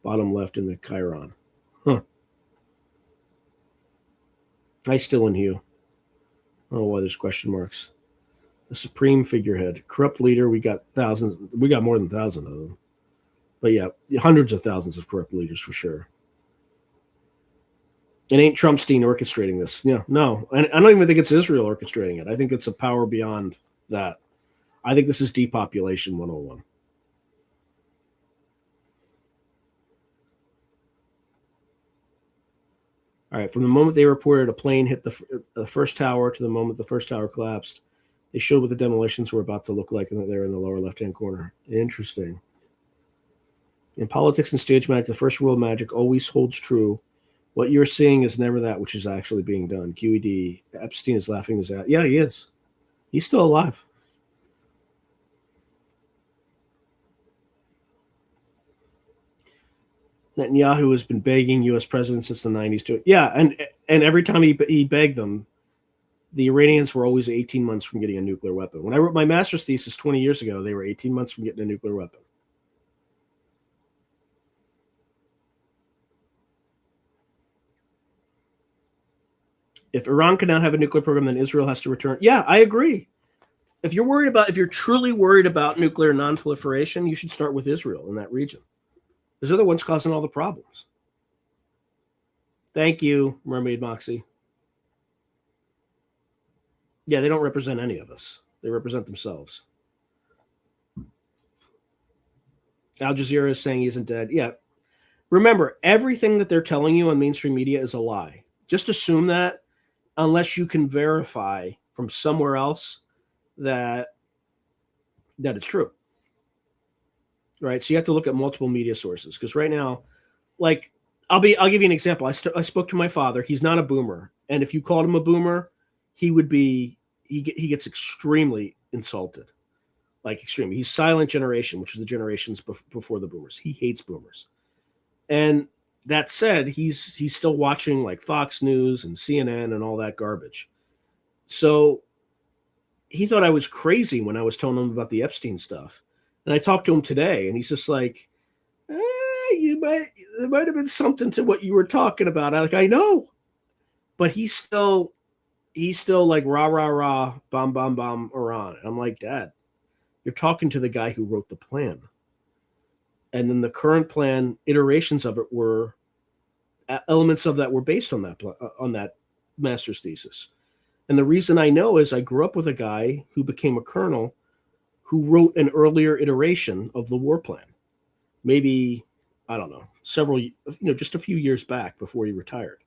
Bottom left in the Chiron. Huh. Hi, Still in Hugh. I don't know why there's question marks. The supreme figurehead. Corrupt leader. We got thousands. We got more than 1,000 of them. But yeah, hundreds of thousands of corrupt leaders for sure. It ain't Trumpstein orchestrating this. Yeah, no. And I don't even think it's Israel orchestrating it. I think it's a power beyond that. I think this is depopulation 101. All right, from the moment they reported a plane hit the first tower to the moment the first tower collapsed, they showed what the demolitions were about to look like, and they're in the lower left-hand corner. Interesting. In politics and stage magic, the first rule of magic always holds true. What you're seeing is never that which is actually being done. QED, Epstein is laughing his ass. Yeah, he is. He's still alive. Netanyahu has been begging U.S. presidents since the 90s to, yeah, and every time he begged them, the Iranians were always 18 months from getting a nuclear weapon. When I wrote my master's thesis 20 years ago, they were 18 months from getting a nuclear weapon. If Iran can now have a nuclear program, then Israel has to return. Yeah, I agree. If you're truly worried about nuclear non-proliferation, you should start with Israel in that region. Those are the ones causing all the problems. Thank you, Mermaid Moxie. Yeah, they don't represent any of us. They represent themselves. Al Jazeera is saying he isn't dead. Yeah. Remember, everything that they're telling you on mainstream media is a lie. Just assume that unless you can verify from somewhere else that it's true. Right? So you have to look at multiple media sources, because right now, like, I'll give you an example. I spoke to my father. He's not a boomer. And if you called him a boomer, he gets extremely insulted. Like, extremely. He's silent generation, which is the generations before the boomers. He hates boomers. And that said, he's still watching like Fox News and CNN and all that garbage. So he thought I was crazy when I was telling him about the Epstein stuff. And I talked to him today, and he's just like, there might have been something to what you were talking about. I know. But he's still like rah, rah, rah, bomb, bomb, bomb, Iran. And I'm like, Dad, you're talking to the guy who wrote the plan. And then the current plan, iterations of it were, elements of that were based on that master's thesis. And the reason I know is I grew up with a guy who became a colonel who wrote an earlier iteration of the war plan. Maybe, I don't know, just a few years back before he retired.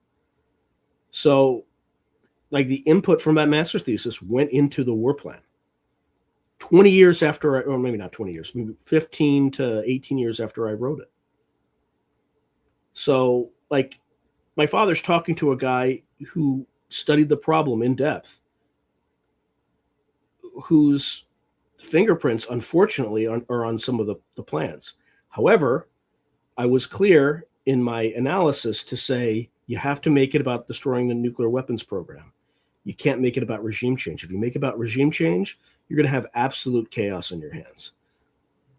So, like, the input from that master's thesis went into the war plan. 20 years after, or maybe not 20 years, maybe 15 to 18 years after I wrote it. So, like, my father's talking to a guy who studied the problem in depth, whose fingerprints, unfortunately, are on some of the plans. However, I was clear in my analysis to say you have to make it about destroying the nuclear weapons program. You can't make it about regime change. If you make it about regime change, you're going to have absolute chaos in your hands.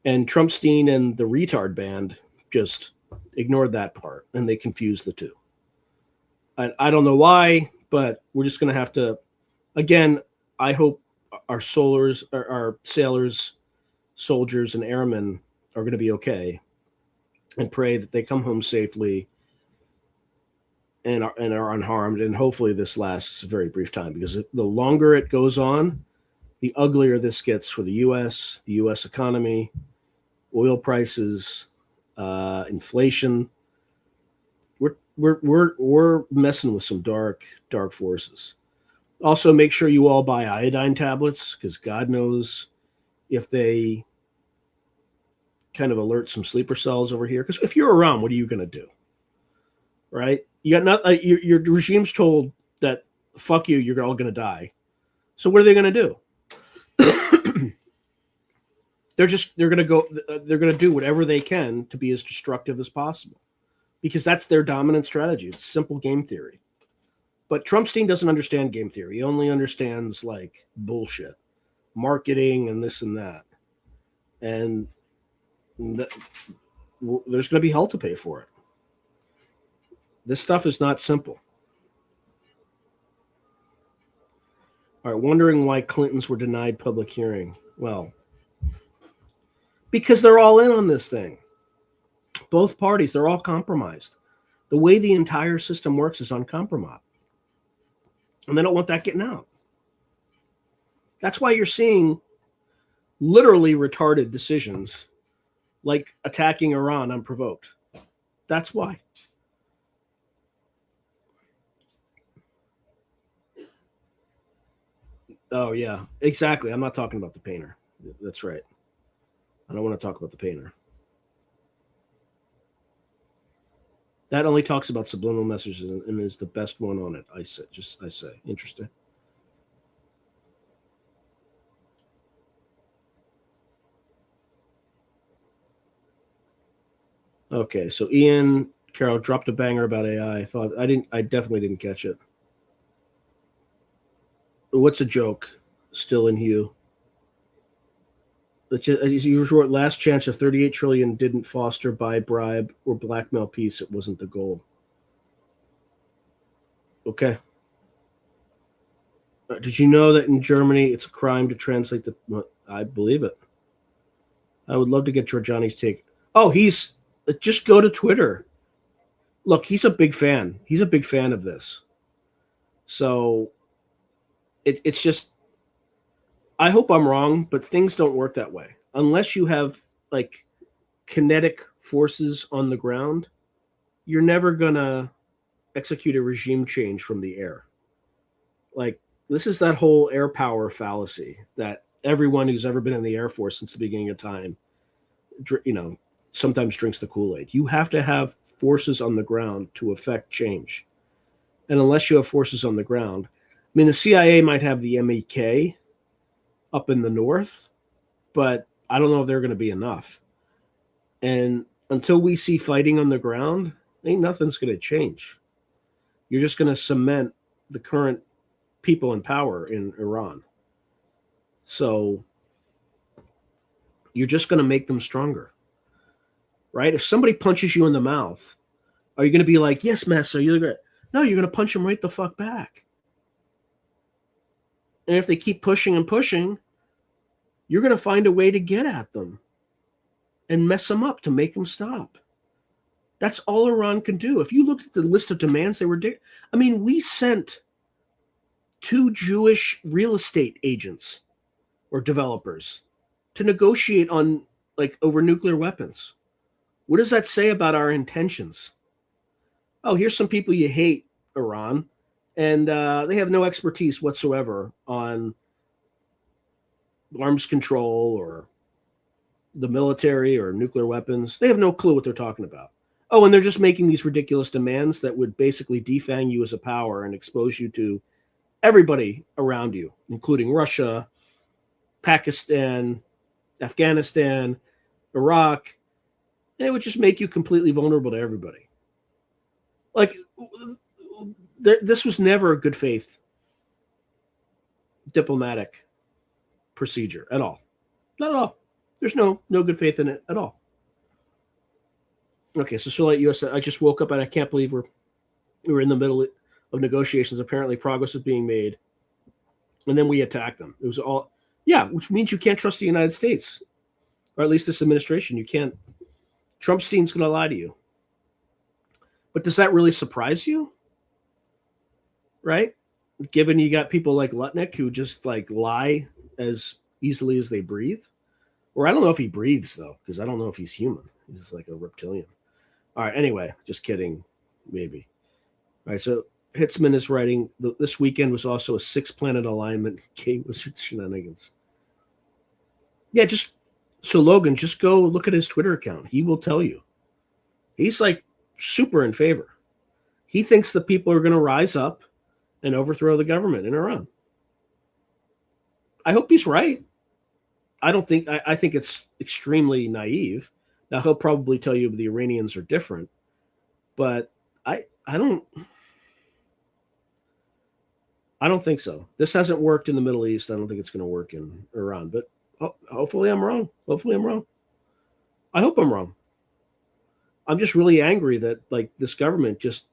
And Trumpstein and the retard band just ignored that part, and they confused the two. I don't know why, but we're just going to have to, again, I hope our sailors, soldiers, and airmen are going to be okay, and pray that they come home safely and are unharmed. And hopefully this lasts a very brief time, because the longer it goes on, the uglier this gets for the U.S., the U.S. economy, oil prices, inflation. We're messing with some dark forces. Also, make sure you all buy iodine tablets, because God knows if they kind of alert some sleeper cells over here. Because if you're around, what are you going to do? Right? You got your regime's told that fuck you, you're all going to die. So what are they going to do? They're going to do whatever they can to be as destructive as possible, because that's their dominant strategy. It's simple game theory. But Trumpstein doesn't understand game theory. He only understands like bullshit, marketing, and this and that. And there's going to be hell to pay for it. This stuff is not simple. All right, wondering why Clintons were denied public hearing. Well, because they're all in on this thing. Both parties, they're all compromised. The way the entire system works is on compromise. And they don't want that getting out. That's why you're seeing literally retarded decisions like attacking Iran unprovoked. That's why. Oh, yeah, exactly. I'm not talking about the painter. That's right. I don't want to talk about the painter. That only talks about subliminal messages and is the best one on it. I say. Interesting. Okay, so Ian Carol dropped a banger about AI. I definitely didn't catch it. What's a joke? Still in Hugh. You wrote last chance of 38 trillion didn't foster, buy, bribe, or blackmail peace. It wasn't the goal. Okay. Did you know that in Germany it's a crime to translate the? I believe it. I would love to get Giorgiani's take. Oh, just go to Twitter. Look, he's a big fan. He's a big fan of this. So it's just, I hope I'm wrong, but things don't work that way. Unless you have like kinetic forces on the ground, you're never going to execute a regime change from the air. Like, this is that whole air power fallacy that everyone who's ever been in the Air Force since the beginning of time, sometimes drinks the Kool-Aid. You have to have forces on the ground to affect change. And unless you have forces on the ground, I mean, the CIA might have the MEK up in the north, but I don't know if they're going to be enough. And until we see fighting on the ground, ain't nothing's going to change. You're just going to cement the current people in power in Iran. So you're just going to make them stronger, right? If somebody punches you in the mouth, are you going to be like, yes, master, you're great? No, you're going to punch them right the fuck back. And if they keep pushing and pushing, you're going to find a way to get at them and mess them up to make them stop. That's all Iran can do. If you look at the list of demands, we sent 2 Jewish real estate agents or developers to negotiate on over nuclear weapons. What does that say about our intentions? Oh, here's some people you hate, Iran, and they have no expertise whatsoever on arms control or the military or nuclear weapons. They have no clue what they're talking about. Oh, and they're just making these ridiculous demands that would basically defang you as a power and expose you to everybody around you, including Russia, Pakistan, Afghanistan, Iraq. And it would just make you completely vulnerable to everybody. This was never a good faith diplomatic procedure at all. Not at all. There's no good faith in it at all. Okay, so Soleil US, I just woke up and I can't believe we were in the middle of negotiations. Apparently progress is being made. And then we attacked them. It was all, which means you can't trust the United States, or at least this administration. You can't. Trumpstein's going to lie to you. But does that really surprise you? Right? Given you got people like Lutnick who just lie as easily as they breathe. Or I don't know if he breathes, though, because I don't know if he's human. He's like a reptilian. All right, anyway, just kidding, maybe. All right, so Hitzman is writing, this weekend was also a 6-planet alignment. K-Wizard shenanigans. Yeah, so Logan, just go look at his Twitter account. He will tell you. He's super in favor. He thinks the people are going to rise up and overthrow the government in Iran. I hope he's right. I think it's extremely naive. Now, he'll probably tell you the Iranians are different, but I don't think so. This hasn't worked in the Middle East. I don't think it's going to work in Iran, but hopefully I'm wrong. I hope I'm wrong. I'm just really angry that this government just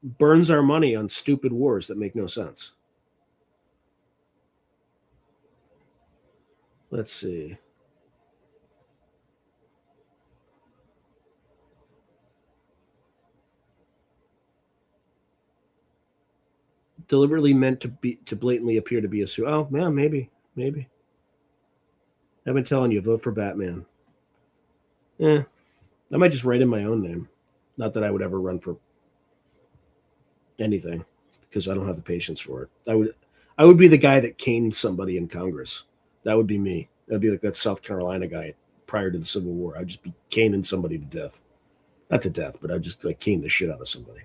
burns our money on stupid wars that make no sense. Let's see. Deliberately meant to blatantly appear to be a suit. Oh, man, maybe. I've been telling you, vote for Batman. I might just write in my own name. Not that I would ever run for anything, because I don't have the patience for it. I would be the guy that caned somebody in Congress. That would be me. That'd be like that South Carolina guy prior to the Civil War. I'd just be caning somebody to death. Not to death, but I'd just cane the shit out of somebody.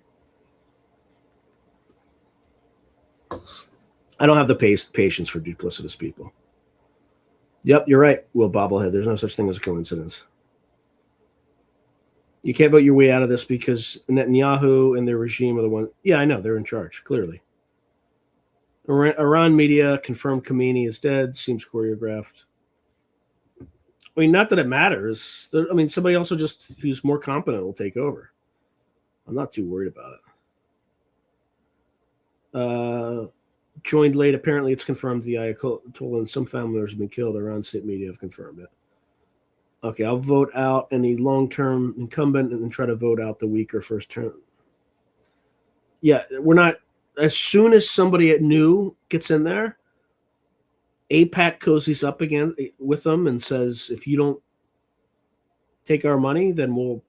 I don't have the patience for duplicitous people. Yep, you're right, Will Bobblehead. There's no such thing as a coincidence. You can't vote your way out of this because Netanyahu and their regime are the one. Yeah, I know they're in charge. Clearly, Iran media confirmed Khamenei is dead. Seems choreographed. I mean, not that it matters. I mean, somebody also just who's more competent will take over. I'm not too worried about it. Joined late. Apparently, it's confirmed the Ayatollah and some family members have been killed. Iran state media have confirmed it. Okay, I'll vote out any long-term incumbent and then try to vote out the weaker first term. Yeah, we're not. As soon as somebody new gets in there, APAC cozies up again with them and says, if you don't take our money, then we'll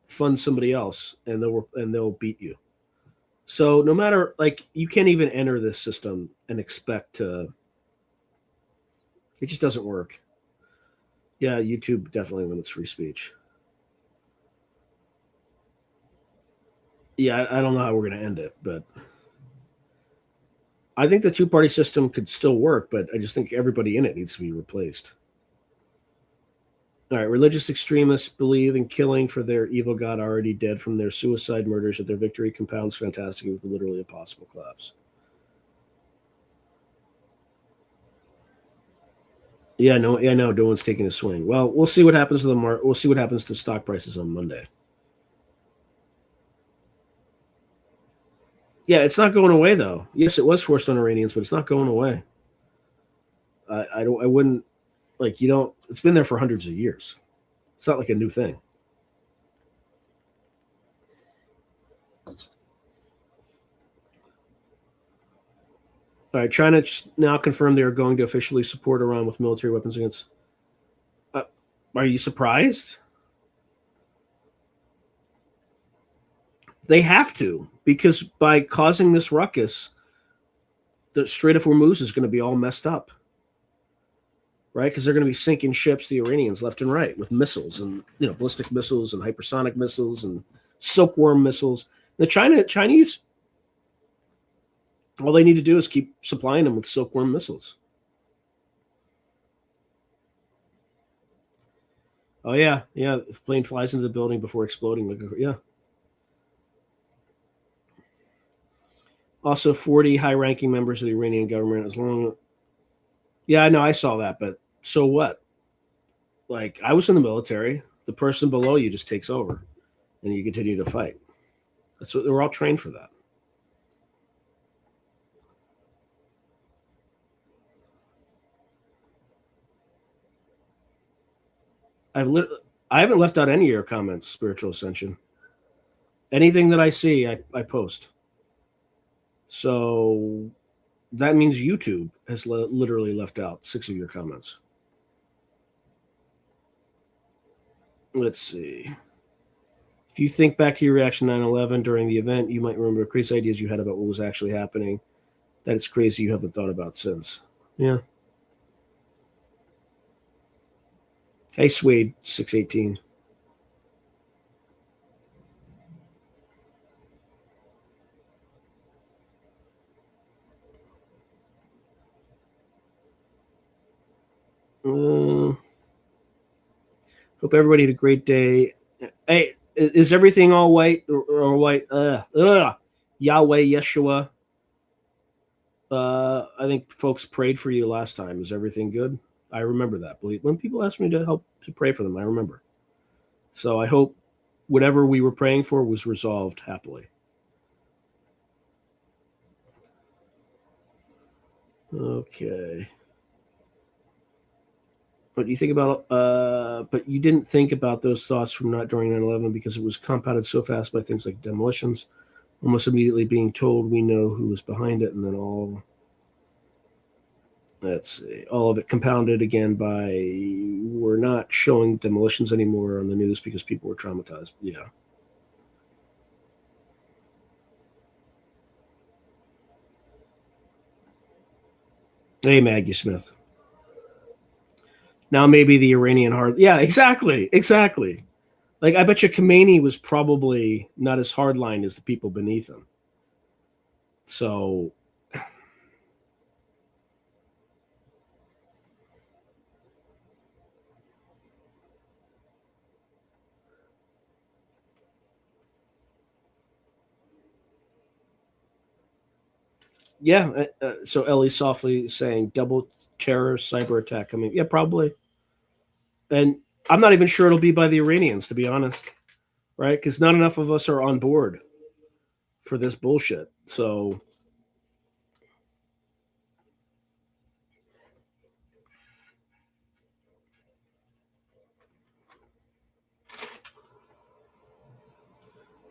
fund somebody else and they'll beat you. So no matter, like, you can't even enter this system and expect to. It just doesn't work. Yeah, YouTube definitely limits free speech. Yeah, I don't know how we're going to end it, but I think the two-party system could still work, but I just think everybody in it needs to be replaced. All right, religious extremists believe in killing for their evil god already dead from their suicide murders, that their victory compounds fantastically with literally impossible collapse. Yeah, no, one's taking a swing. Well, we'll see what happens to the market. We'll see what happens to stock prices on Monday. Yeah, it's not going away though. Yes, it was forced on Iranians, but it's not going away. I wouldn't, like, you don't. It's been there for hundreds of years. It's not like a new thing. All right, China now confirmed they are going to officially support Iran with military weapons against. Are you surprised? They have to, because by causing this ruckus, the Strait of Hormuz is going to be all messed up, right? Because they're going to be sinking ships, the Iranians, left and right, with missiles and ballistic missiles and hypersonic missiles and silkworm missiles. The Chinese, all they need to do is keep supplying them with silkworm missiles. Oh yeah. The plane flies into the building before exploding. Yeah. Also, 40 high-ranking members of the Iranian government. Yeah, I know, I saw that, but so what? Like, I was in the military. The person below you just takes over, and you continue to fight. That's what they're all trained for. That. I haven't left out any of your comments, Spiritual Ascension. Anything that I see, I post. So that means YouTube has literally left out 6 of your comments. Let's see. If you think back to your reaction to 9/11 during the event, you might remember crazy ideas you had about what was actually happening. That it's crazy you haven't thought about since. Yeah. Hey, Swede, 618. Hope everybody had a great day. Hey, is everything all white or white? Yahweh, Yeshua. I think folks prayed for you last time. Is everything good? I remember that. When people ask me to help to pray for them, I remember. So I hope whatever we were praying for was resolved happily. Okay. But you think about, but you didn't think about those thoughts from not during 9/11 because it was compounded so fast by things like demolitions, almost immediately being told we know who was behind it, and then all of it compounded again by we're not showing demolitions anymore on the news because people were traumatized. Yeah. Hey, Maggie Smith. Now maybe the Iranian hard. Yeah, exactly. Like, I bet you Khamenei was probably not as hardline as the people beneath him. So Yeah. So Ellie softly saying double terror cyber attack coming. Yeah, probably. And I'm not even sure it'll be by the Iranians, to be honest, right? Because not enough of us are on board for this bullshit. So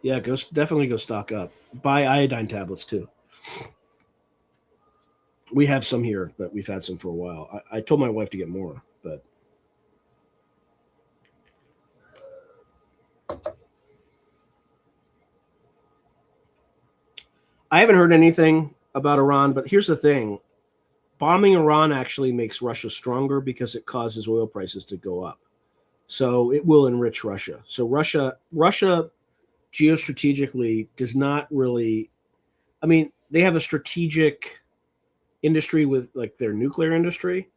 yeah, definitely go stock up. Buy iodine tablets too. We have some here, but we've had some for a while. I told my wife to get more, but I haven't heard anything about Iran. But here's the thing: bombing Iran actually makes Russia stronger because it causes oil prices to go up. So it will enrich Russia. So Russia geostrategically does not really. I mean, they have a strategic industry with like their nuclear industry,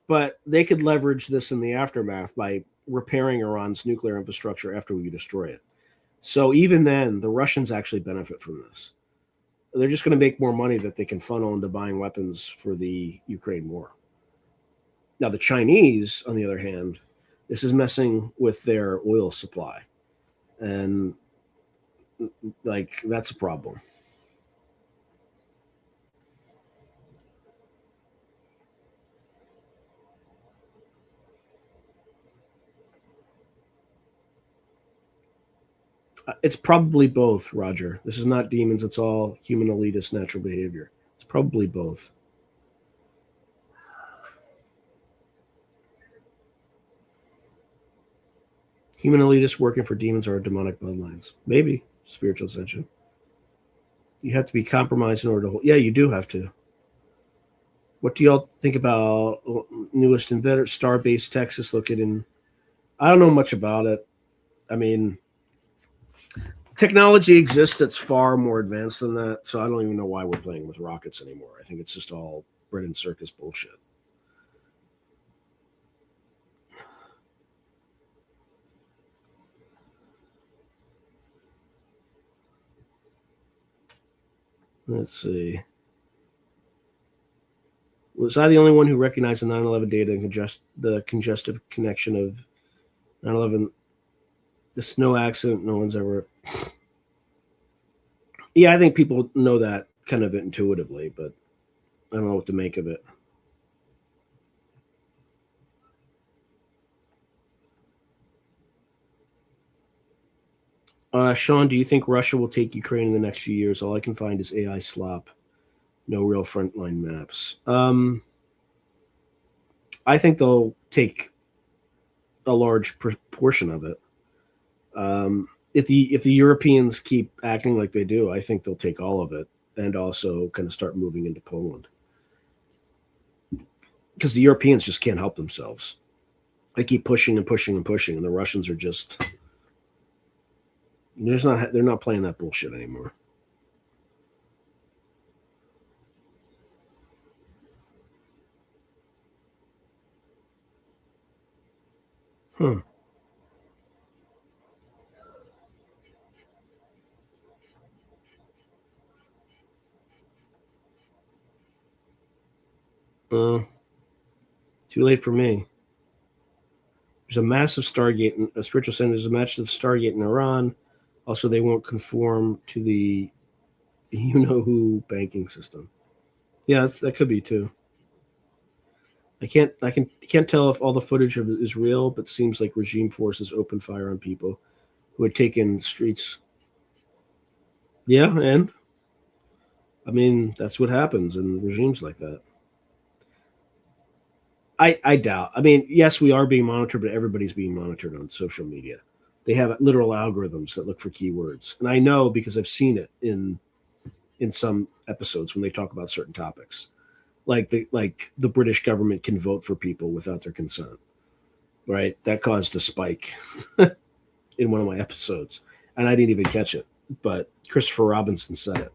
but they could leverage this in the aftermath by repairing Iran's nuclear infrastructure after we destroy it. So even then, the Russians actually benefit from this. They're just going to make more money that they can funnel into buying weapons for the Ukraine war. Now, the Chinese, on the other hand, this is messing with their oil supply. And like, that's a problem. It's probably both, Roger. This is not demons. It's all human elitist natural behavior. It's probably both. Human elitists working for demons are demonic bloodlines. Maybe spiritual ascension. You have to be compromised in order to hold. Yeah, you do have to. What do y'all think about newest inventor, Starbase Texas located in? I don't know much about it. I mean, technology exists that's far more advanced than that, so I don't even know why we're playing with rockets anymore. I think it's just all bread and circus bullshit. Let's see. Was I the only one who recognized the 9/11 data and the congestive connection of 9/11? The snow accident, no one's ever. Yeah, I think people know that kind of intuitively, but I don't know what to make of it. Sean, do you think Russia will take Ukraine in the next few years? All I can find is AI slop, no real frontline maps. I think they'll take a large portion of it. If the Europeans keep acting like they do, I think they'll take all of it and also kind of start moving into Poland. Because the Europeans just can't help themselves. They keep pushing and pushing and pushing, and the Russians are just they're not playing that bullshit anymore. Huh. Too late for me. There's a massive Stargate, a spiritual center. There's a massive Stargate in Iran. Also, they won't conform to the you-know-who banking system. Yeah, that could be too. I can't tell if all the footage is real, but seems like regime forces opened fire on people who had taken streets. Yeah, and I mean that's what happens in regimes like that. I doubt. I mean, yes, we are being monitored, but everybody's being monitored on social media. They have literal algorithms that look for keywords, and I know because I've seen it in some episodes when they talk about certain topics, like the British government can vote for people without their consent, right? That caused a spike in one of my episodes, and I didn't even catch it, but Christopher Robinson said it.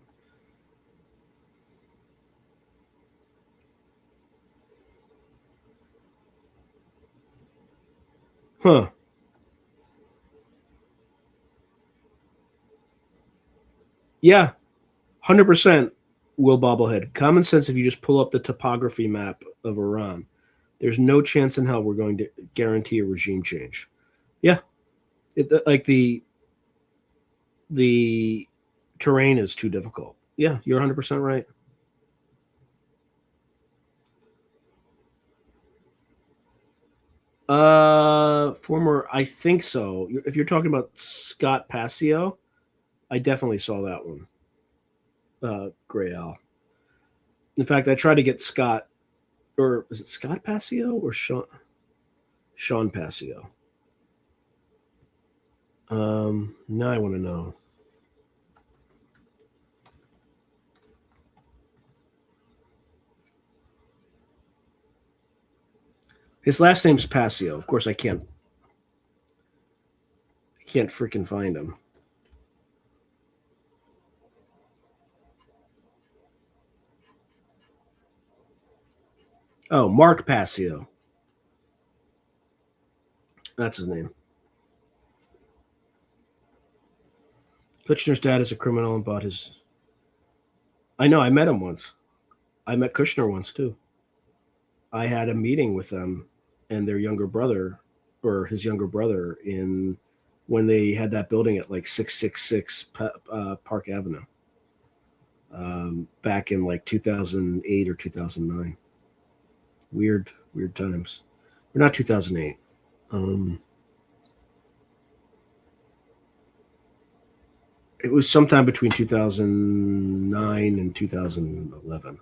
Huh. Yeah, 100%. Will Bobblehead, common sense, if you just pull up the topography map of Iran, there's no chance in hell we're going to guarantee a regime change. Yeah. Like the terrain is too difficult. Yeah, you're 100% right. Former, I think so. If you're talking about Scott Passio, I definitely saw that one. Gray Al. In fact, I tried to get Scott, or is it Scott Passio or Sean Passio? Now I want to know. His last name's Passio. Of course, I can't freaking find him. Oh, Mark Passio. That's his name. Kushner's dad is a criminal and bought his... I know, I met him once. I met Kushner once, too. I had a meeting with them and their younger brother, or his younger brother, when they had that building at like 666 Park Avenue. Back in like 2008 or 2009. Weird times. Or not 2008. It was sometime between 2009 and 2011.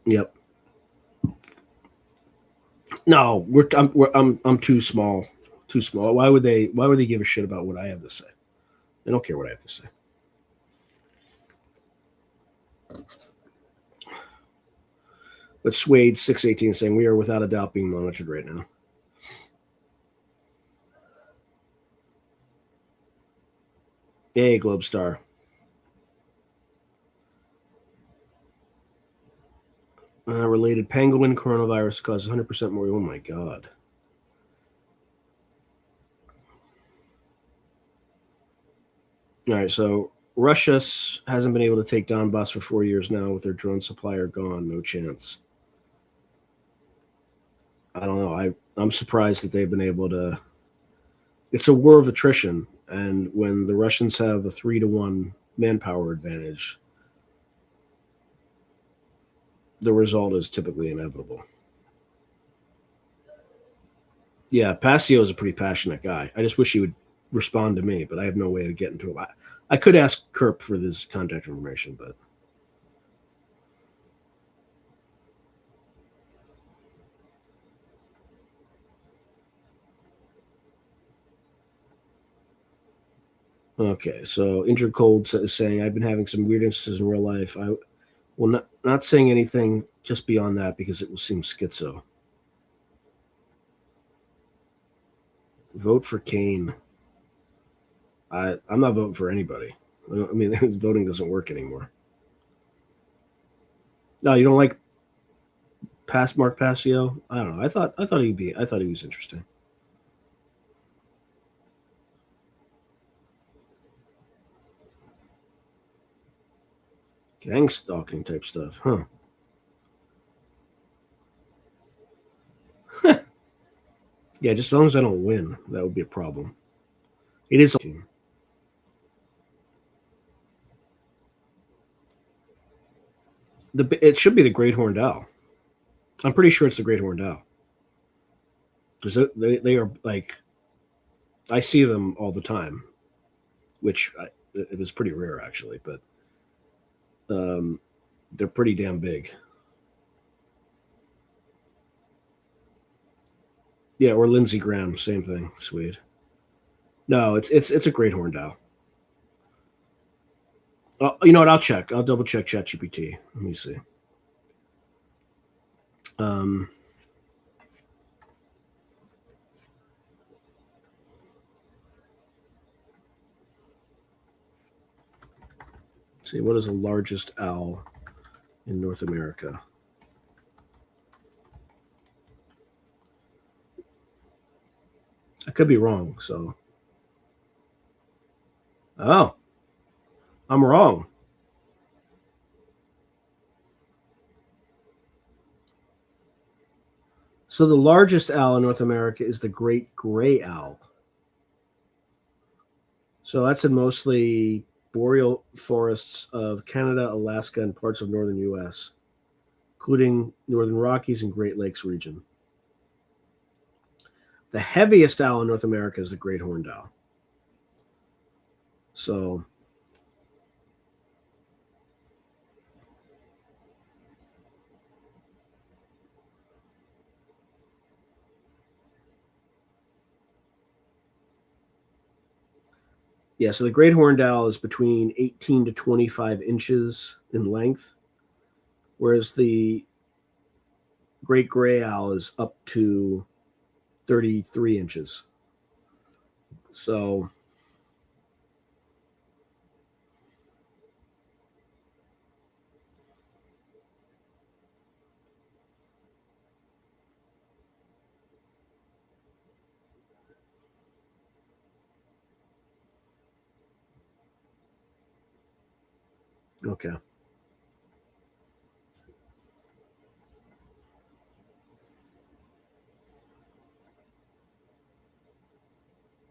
Yep. No, I'm too small. Too small. Why would they give a shit about what I have to say? They don't care what I have to say. But Swade 618 saying we are without a doubt being monitored right now. Hey, Globe Star. Related pangolin coronavirus causes 100% more. Oh my God. All right, so Russia hasn't been able to take Donbass for 4 years now with their drone supplier gone. No chance. I don't know. I'm surprised that they've been able to. It's a war of attrition, and when the Russians have a 3-to-1 manpower advantage, the result is typically inevitable. Yeah, Passio is a pretty passionate guy. I just wish he would respond to me, but I have no way of getting to him. I could ask Kerp for this contact information, but okay. So Injured Cold is saying I've been having some weird instances in real life. I will not saying anything just beyond that because it will seem schizo. Vote for Kane. I'm not voting for anybody. I mean, voting doesn't work anymore. No, you don't like Mark Passio? I don't know. I thought he was interesting. Gang stalking type stuff, huh? Yeah, just as long as I don't win, that would be a problem. It is a team. It should be the Great Horned Owl. I'm pretty sure it's the Great Horned Owl. Because they are like, I see them all the time, which it was pretty rare actually, but they're pretty damn big. Yeah, or Lindsey Graham, same thing, Swede. No, it's a Great Horned Owl. You know what? I'll check. I'll double check ChatGPT. Let me see. See, what is the largest owl in North America? I could be wrong, so. Oh, I'm wrong. So the largest owl in North America is the great gray owl. So that's in mostly boreal forests of Canada, Alaska, and parts of northern U.S., including northern Rockies and Great Lakes region. The heaviest owl in North America is the great horned owl. So yeah, so the great horned owl is between 18 to 25 inches in length, whereas the great gray owl is up to 33 inches. So okay.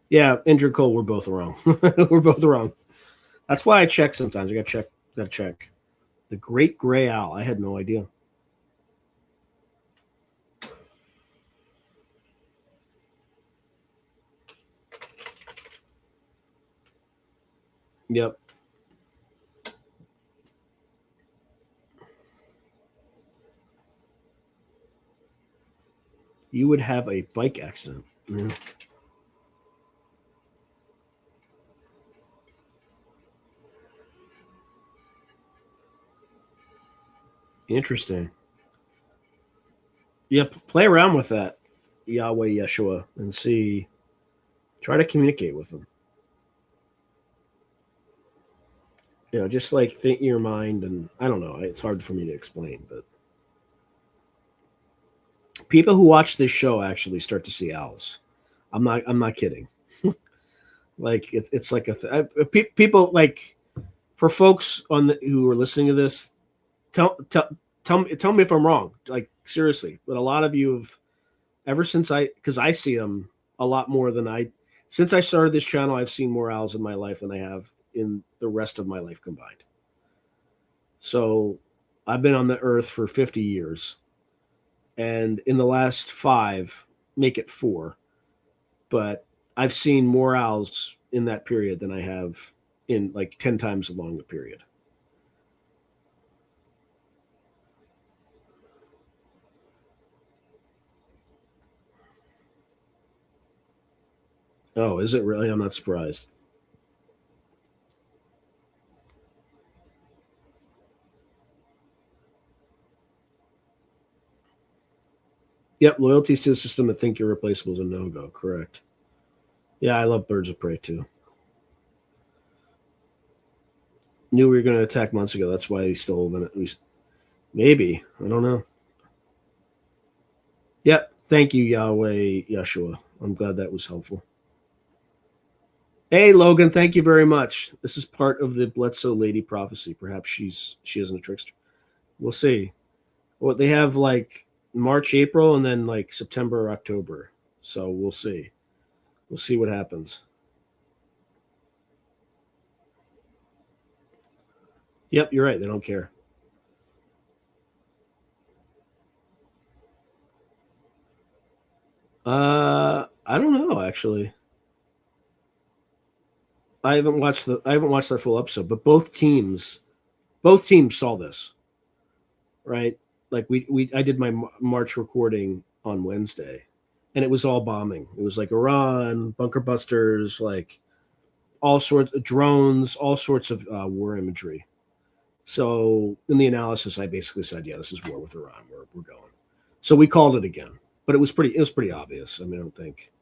Yeah, Andrew Cole, we're both wrong. We're both wrong. That's why I check sometimes. I got to check. The great gray owl. I had no idea. Yep. You would have a bike accident. Yeah. Interesting. Yep. Play around with that, Yahweh Yeshua, and see. Try to communicate with them. Just like think in your mind, and I don't know. It's hard for me to explain, but people who watch this show actually start to see owls. I'm not kidding. Like it's like people like for folks who are listening to this, tell me if I'm wrong. Like seriously, but a lot of you have ever since because I see them a lot more than since I started this channel. I've seen more owls in my life than I have in the rest of my life combined. So I've been on the earth for 50 years. And in the last 5, make it 4, but I've seen more owls in that period than I have in like 10 times a longer period. Oh, is it really? I'm not surprised. Yep, loyalties to the system that think you're replaceable is a no-go. Correct. Yeah, I love birds of prey too. Knew we were going to attack months ago. That's why he stole it. Maybe. I don't know. Yep. Thank you, Yahweh Yeshua. I'm glad that was helpful. Hey, Logan, thank you very much. This is part of the Bledsoe lady prophecy. Perhaps she isn't a trickster. We'll see. Well, they have like March, April, and then like September or October. So we'll see. We'll see what happens. Yep, you're right. They don't care. I don't know actually. I haven't watched their full episode, but both teams saw this, right? Like I did my March recording on Wednesday, and it was all bombing. It was like Iran, bunker busters, like all sorts of drones, all sorts of war imagery. So in the analysis, I basically said, yeah, this is war with Iran. We're going. So we called it again, but it was pretty obvious. I mean, I don't think.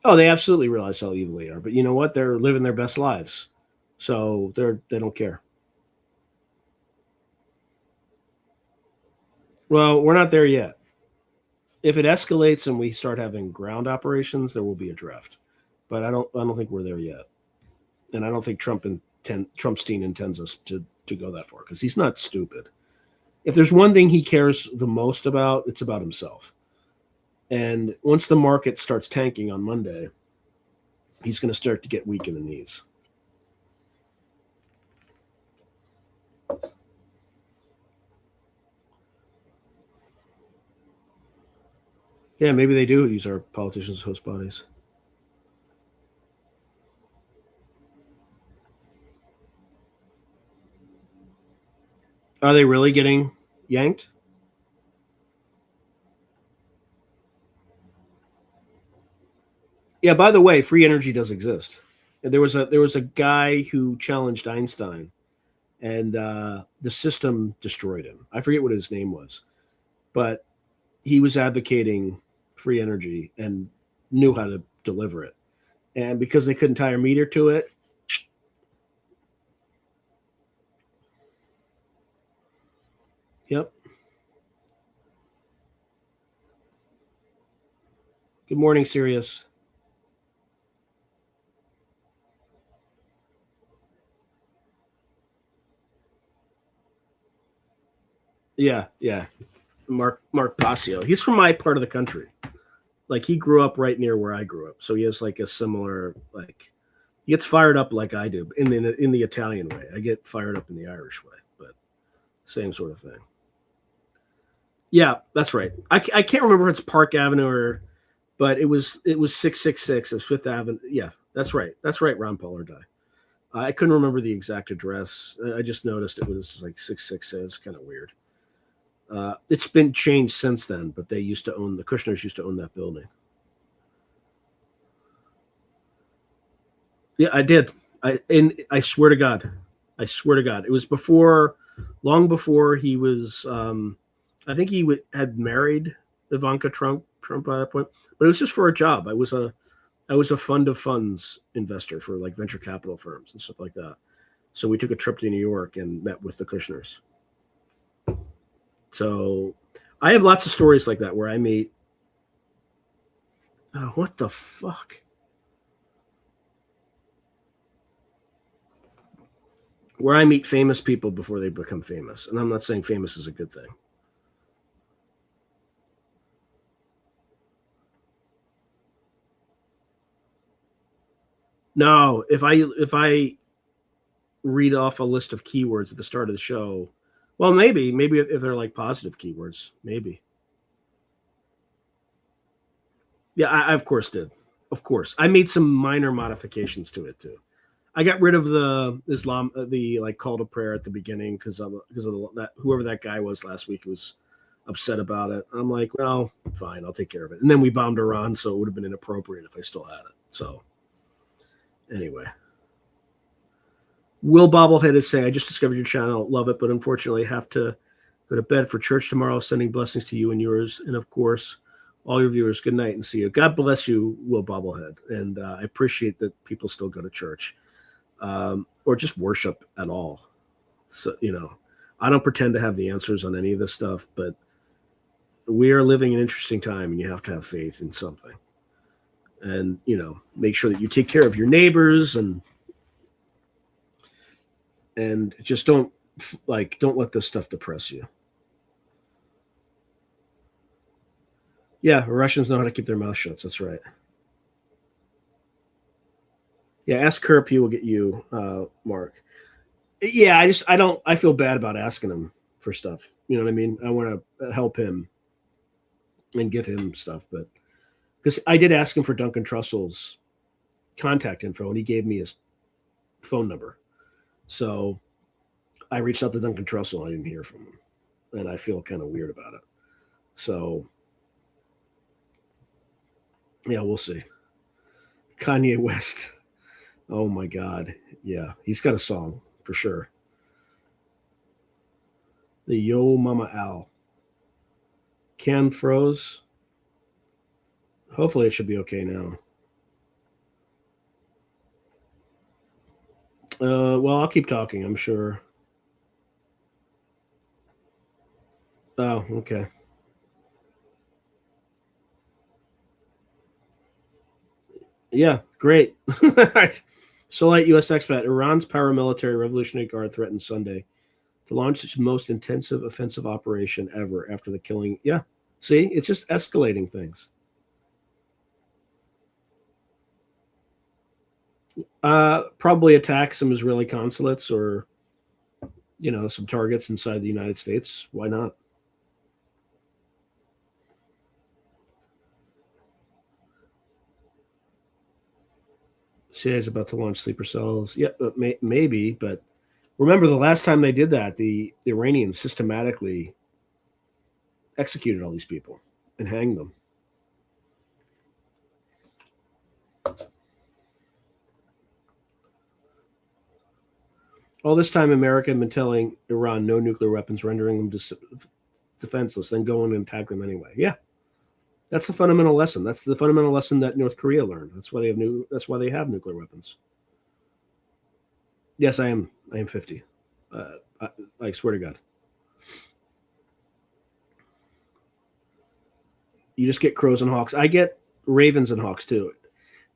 Oh, they absolutely realize how evil they are, but you know what? They're living their best lives, so they don't care. Well, we're not there yet. If it escalates and we start having ground operations, there will be a draft, but I don't think we're there yet, and I don't think Trumpstein intends us to to go that far because he's not stupid. If there's one thing he cares the most about, it's about himself. And once the market starts tanking on Monday, he's going to start to get weak in the knees. Yeah, maybe they do use our politicians as host bodies. Are they really getting yanked? Yeah, by the way, free energy does exist. There was a guy who challenged Einstein, and the system destroyed him. I forget what his name was, but he was advocating free energy and knew how to deliver it. And because they couldn't tie a meter to it, yep. Good morning, Sirius. Yeah. Mark Passio. He's from my part of the country. Like he grew up right near where I grew up, so he has like a similar like. He gets fired up like I do in the Italian way. I get fired up in the Irish way, but same sort of thing. Yeah, that's right. I can't remember if it's Park Avenue but it was 666 as Fifth Avenue. Yeah, that's right. That's right. Ron Pollard died. I couldn't remember the exact address. I just noticed it was like 666. It's kind of weird. It's been changed since then, but the Kushners used to own that building. Yeah, I did. I swear to God, it was long before he was. I think he had married Ivanka Trump at that point, but it was just for a job. I was a fund of funds investor for like venture capital firms and stuff like that. So we took a trip to New York and met with the Kushners. So I have lots of stories like that where I meet. Oh, what the fuck? Where I meet famous people before they become famous. And I'm not saying famous is a good thing. No, if I read off a list of keywords at the start of the show, well, maybe if they're like positive keywords, maybe. Yeah, I of course did. Of course, I made some minor modifications to it too. I got rid of the Islam, the like call to prayer at the beginning because of that. Whoever that guy was last week was upset about it. I'm like, well, fine, I'll take care of it. And then we bombed Iran, so it would have been inappropriate if I still had it. So anyway, Will Bobblehead is saying, I just discovered your channel, love it, but unfortunately have to go to bed for church tomorrow. Sending blessings to you and yours, and of course, all your viewers. Good night and see you. God bless you, Will Bobblehead, and I appreciate that people still go to church. Or just worship at all. So, I don't pretend to have the answers on any of this stuff, but we are living an interesting time and you have to have faith in something. And, make sure that you take care of your neighbors and just don't let this stuff depress you. Yeah, Russians know how to keep their mouth shut. That's right. Yeah, ask Kerp. He will get you, Mark. Yeah, I feel bad about asking him for stuff. You know what I mean? I want to help him and give him stuff, but because I did ask him for Duncan Trussell's contact info, and he gave me his phone number. So I reached out to Duncan Trussell. I didn't hear from him, and I feel kind of weird about it. So yeah, we'll see. Kanye West. Oh my God. Yeah, he's got a song for sure. The Yo Mama Al. Cam froze. Hopefully it should be okay now. Well, I'll keep talking, I'm sure. Oh, okay. Yeah, great. Solite U.S. expat. Iran's paramilitary Revolutionary Guard threatened Sunday to launch its most intensive offensive operation ever after the killing. Yeah. See, it's just escalating things. Probably attack some Israeli consulates or, some targets inside the United States. Why not? CIA is about to launch sleeper cells. Yeah, maybe, but remember the last time they did that, the Iranians systematically executed all these people and hanged them. All this time, America had been telling Iran no nuclear weapons, rendering them defenseless, then go in and attack them anyway. Yeah, that's the fundamental lesson. That's the fundamental lesson that North Korea learned. That's why they have nuclear weapons. Yes, I am 50. I swear to God. You just get crows and hawks. I get ravens and hawks too.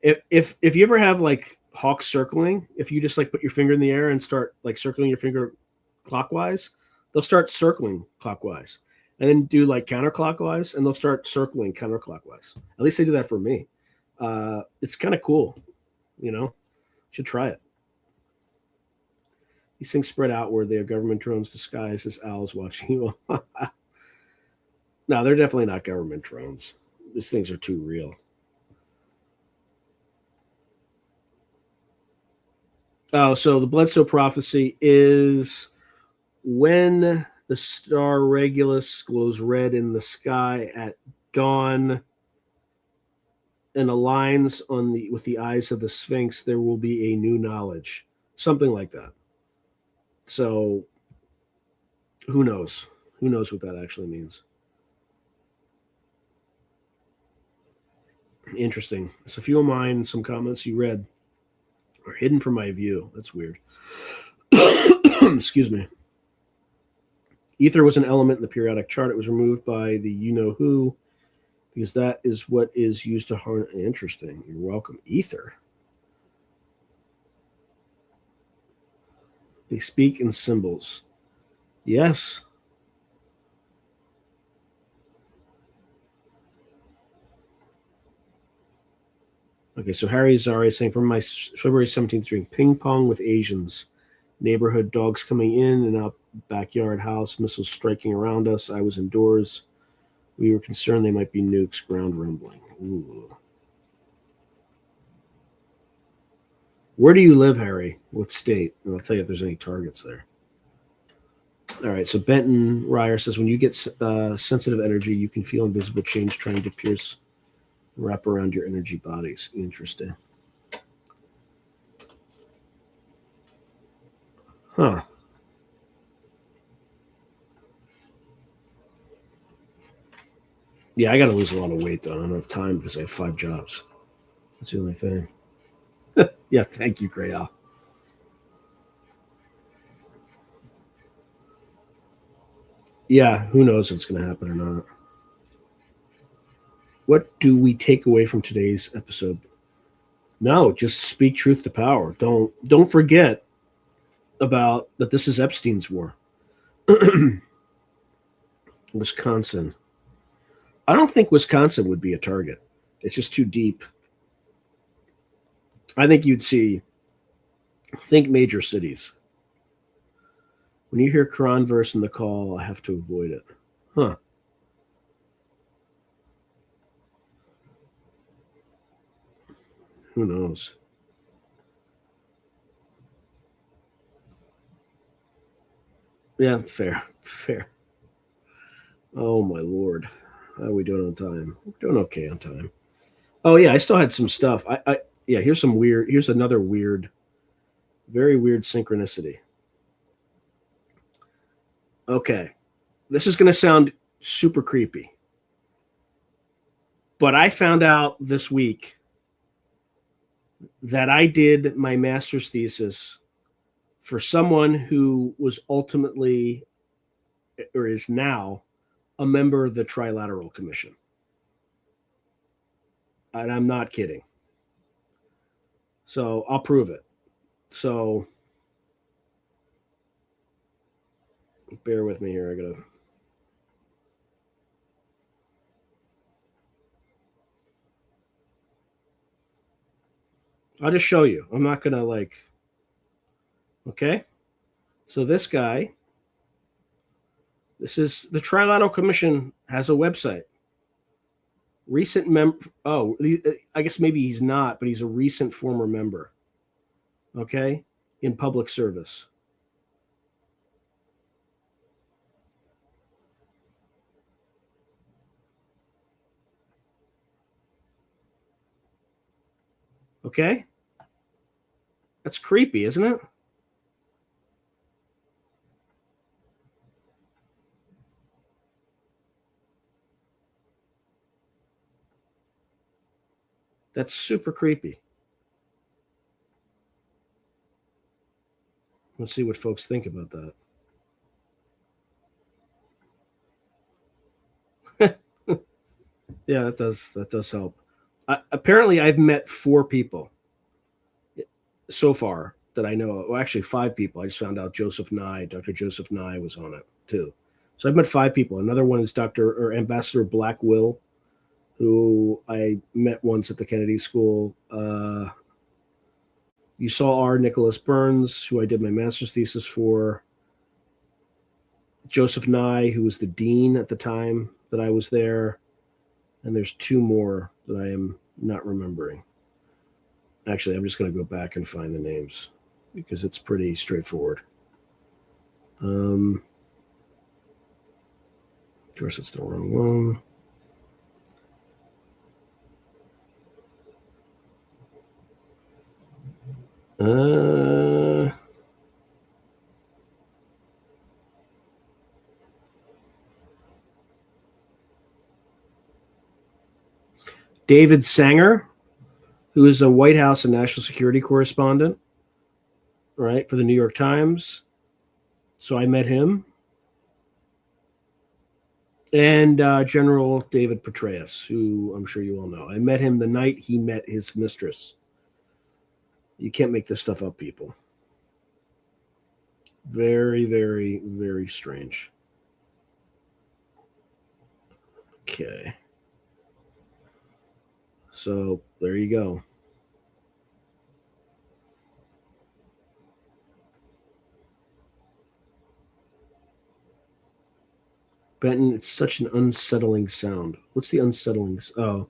If you ever have like hawks circling, if you just like put your finger in the air and start like circling your finger clockwise, they'll start circling clockwise, and then do like counterclockwise, and they'll start circling counterclockwise. At least they do that for me. It's kind of cool, Should try it. These things spread outward. They are government drones disguised as owls watching you. No, they're definitely not government drones. These things are too real. Oh, so the Bledsoe prophecy is when the star Regulus glows red in the sky at dawn and aligns with the eyes of the Sphinx, there will be a new knowledge. Something like that. So who knows? Who knows what that actually means? Interesting. So a few of mine, some comments you read are hidden from my view. That's weird. Excuse me. Ether was an element in the periodic chart. It was removed by the you-know-who because that is what is used to harness. Interesting. You're welcome. Ether. They speak in symbols. Yes. Okay, so Harry Zari is saying from my February 17th dream, ping pong with Asians, neighborhood dogs coming in and out, backyard house, missiles striking around us. I was indoors. We were concerned they might be nukes, ground rumbling. Ooh. Where do you live, Harry? What state? And I'll tell you if there's any targets there. All right, so Benton Ryer says, when you get sensitive energy, you can feel invisible change trying to pierce, wrap around your energy bodies. Interesting. Huh. Yeah, I got to lose a lot of weight, though. I don't have time because I have 5 jobs. That's the only thing. Yeah, thank you, Grayal. Yeah, who knows if it's going to happen or not. What do we take away from today's episode? No, just speak truth to power. Don't forget about that this is Epstein's war. Wisconsin. I don't think Wisconsin would be a target. It's just too deep. I think you'd think major cities. When you hear Quran verse in the call, I have to avoid it. Huh. Who knows? Yeah, fair. Oh, my Lord. How are we doing on time? We're doing okay on time. Oh, yeah, I still had some stuff. Here's another very weird synchronicity. Okay. This is going to sound super creepy. But I found out this week that I did my master's thesis for someone who was ultimately, or is now, a member of the Trilateral Commission. And I'm not kidding. So I'll prove it. So bear with me here. I'll just show you. I'm not gonna okay. So this guy, this is the Trilateral Commission has a website. Recent I guess maybe he's not, but he's a recent former member. Okay, in public service. Okay, that's creepy, isn't it? That's super creepy. Let's see what folks think about that. Yeah, that does help. Apparently, I've met 4 people so far that I know. Well, actually, 5 people. I just found out Dr. Joseph Nye was on it too. So I've met 5 people. Another one is Ambassador Black Will, who I met once at the Kennedy School. You saw R. Nicholas Burns, who I did my master's thesis for. Joseph Nye, who was the dean at the time that I was there. And there's 2 more that I am not remembering. Actually, I'm just going to go back and find the names because it's pretty straightforward. Of course, it's the wrong one. David Sanger, who is a White House and national security correspondent, right, for the New York Times. So I met him. And General David Petraeus, who I'm sure you all know. I met him the night he met his mistress. You can't make this stuff up, people. Very, very, very strange. Okay. So there you go. Benton, it's such an unsettling sound. What's the unsettling? Oh,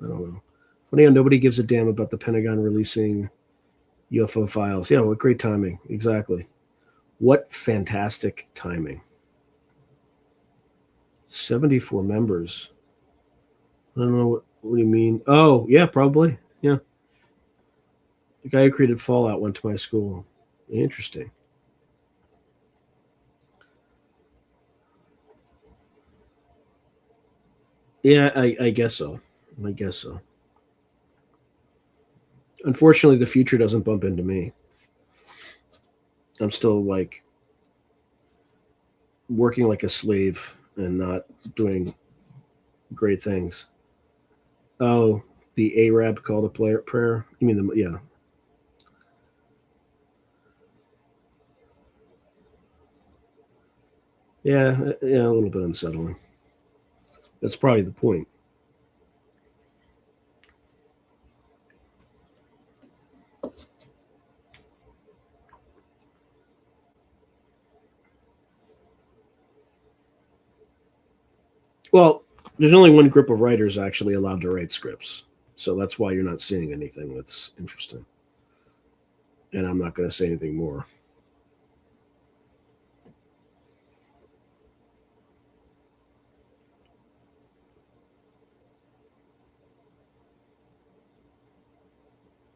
I don't know. Funny how nobody gives a damn about the Pentagon releasing UFO files. Yeah, what great timing. Exactly. What fantastic timing. 74 members. I don't know what do you mean? Oh, yeah, probably. Yeah. The guy who created Fallout went to my school. Interesting. Yeah, I guess so. I guess so. Unfortunately, the future doesn't bump into me. I'm still working like a slave and not doing great things. Oh, the Arab call to prayer? You mean yeah. Yeah, a little bit unsettling. That's probably the point. Well, there's only one group of writers actually allowed to write scripts. So that's why you're not seeing anything that's interesting. And I'm not going to say anything more.